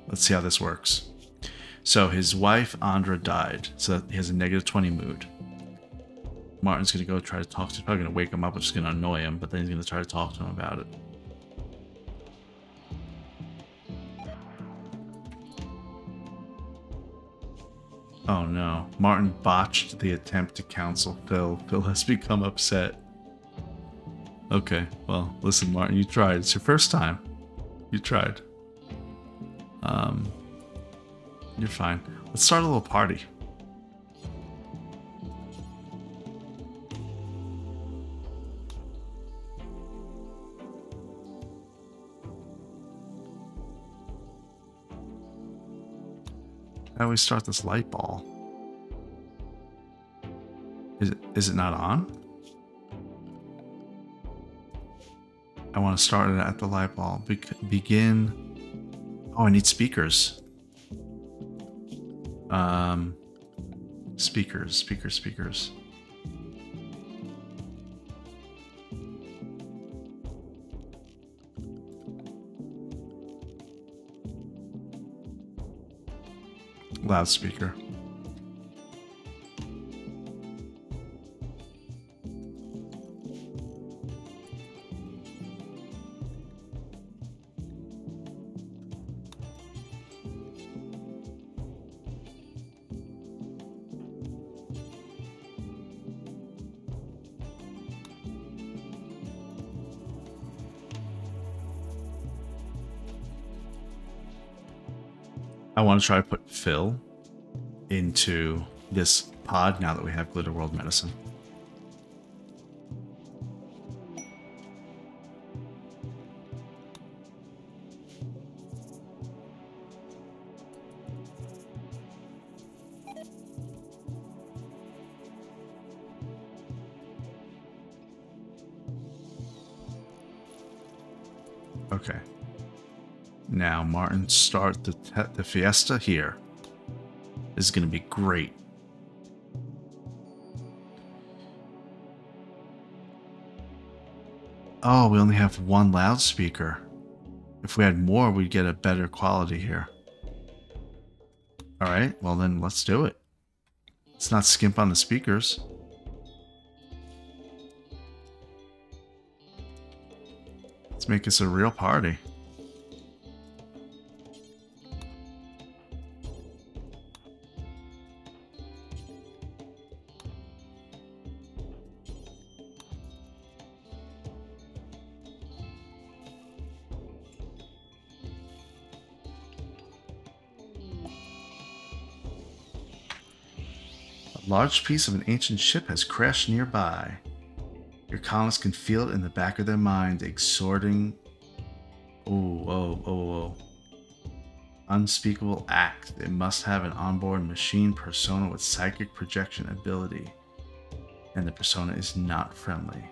Let's see how this works. So his wife, Andra, died. So he has a negative 20 mood. Martin's going to go try to talk to him. He's probably going to wake him up, which is going to annoy him, but then he's going to try to talk to him about it. Oh no. Martin botched the attempt to counsel Phil. Phil has become upset. Okay, well, listen, Martin, you tried. It's your first time. You tried. You're fine. Let's start a little party. How do we start this light ball? Is it not on? I want to start it at the light ball. Begin. Oh, I need speakers. Speakers. Loudspeaker. I want to try to put Phil into this pod now that we have Glitter World Medicine. Okay. Now, Martin, start the fiesta here. This is going to be great. Oh, we only have one loudspeaker. If we had more, we'd get a better quality here. Alright, well then let's do it. Let's not skimp on the speakers. Let's make this a real party. A large piece of an ancient ship has crashed nearby. Your colonists can feel it in the back of their mind, exhorting... Unspeakable act. It must have an onboard machine persona with psychic projection ability. And the persona is not friendly.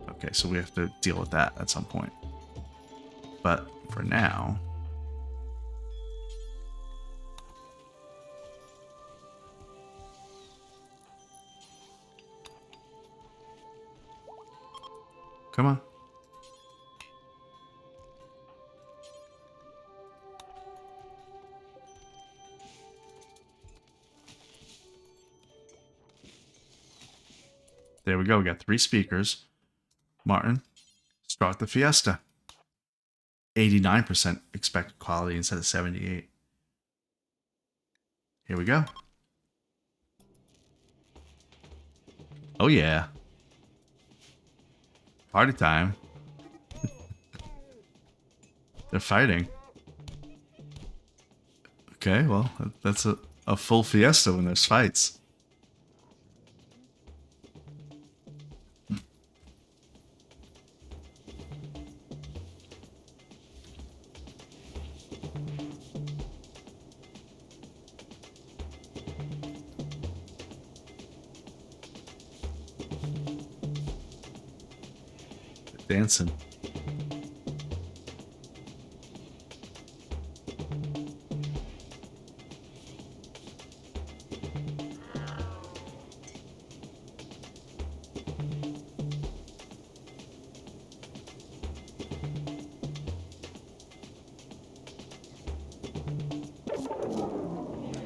Okay, so we have to deal with that at some point. But for now... Come on. There we go. We got 3 speakers. Martin, start the fiesta. 89% expected quality instead of 78. Here we go. Oh yeah. Party time. They're fighting. Okay, well, that's a full fiesta when there's fights. Dancing.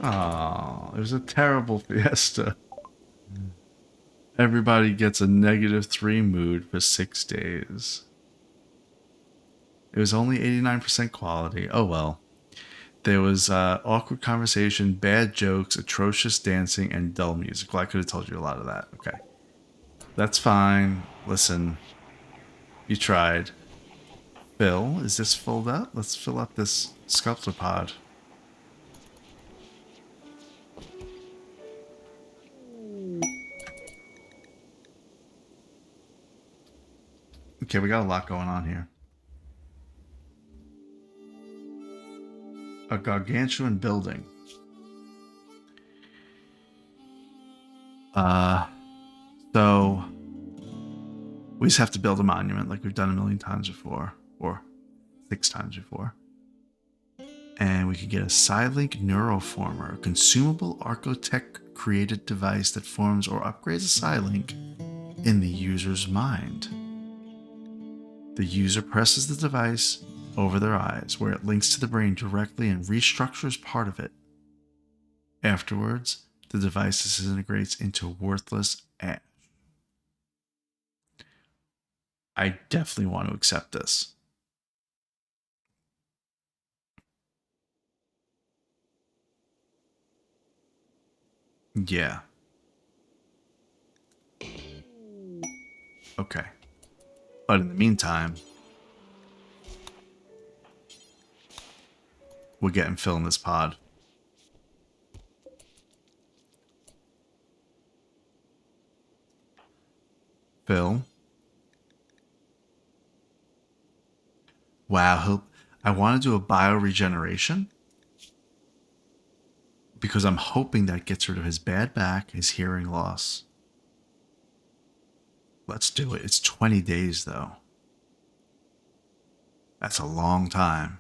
Oh, it was a terrible fiesta. Everybody gets a -3 mood for 6 days. It was only 89% quality. Oh well. There was awkward conversation, bad jokes, atrocious dancing, and dull music. Well, I could have told you a lot of that. Okay. That's fine. Listen, you tried. Phil, is this filled up? Let's fill up this sculptor pod. Okay, we got a lot going on here. A gargantuan building. So we just have to build a monument like we've done a million times before, or 6 times before. And we can get a Psylink Neuroformer, a consumable Archotech created device that forms or upgrades a Psylink in the user's mind. The user presses the device over their eyes, where it links to the brain directly and restructures part of it. Afterwards, the device disintegrates into worthless ash. I definitely want to accept this. Yeah. Okay. But in the meantime, we're getting Phil in this pod. Phil? Wow, I want to do a bioregeneration because I'm hoping that gets rid of his bad back, his hearing loss. Let's do it. It's 20 days, though. That's a long time.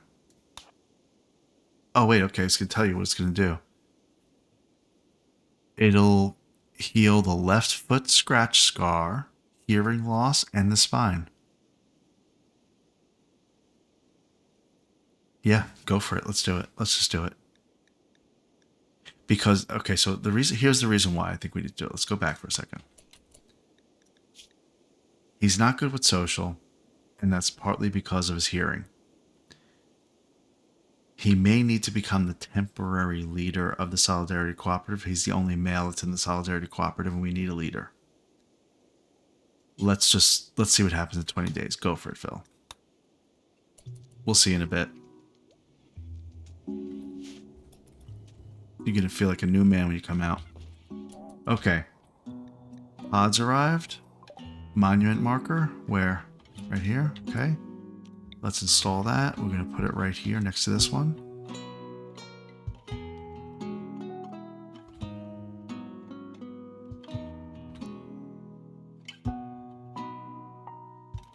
Oh, wait, okay, it's going to tell you what it's going to do. It'll heal the left foot scratch scar, hearing loss, and the spine. Yeah, go for it. Let's do it. Let's just do it. Because, okay, so here's the reason why I think we need to do it. Let's go back for a second. He's not good with social, and that's partly because of his hearing. He may need to become the temporary leader of the Solidarity Cooperative. He's the only male that's in the Solidarity Cooperative, and we need a leader. Let's see what happens in 20 days. Go for it, Phil. We'll see in a bit. You're gonna feel like a new man when you come out. Okay. Pods arrived. Monument marker. Where? Right here. Okay. Let's install that. We're gonna put it right here next to this one.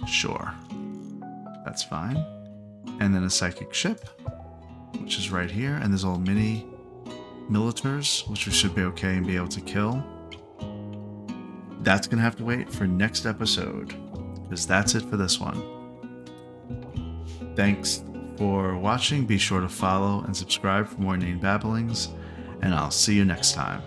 Sure. That's fine. And then a psychic ship, which is right here. And there's all mini militars, which we should be okay and be able to kill. That's going to have to wait for next episode, because that's it for this one. Thanks for watching. Be sure to follow and subscribe for more inane babblings, and I'll see you next time.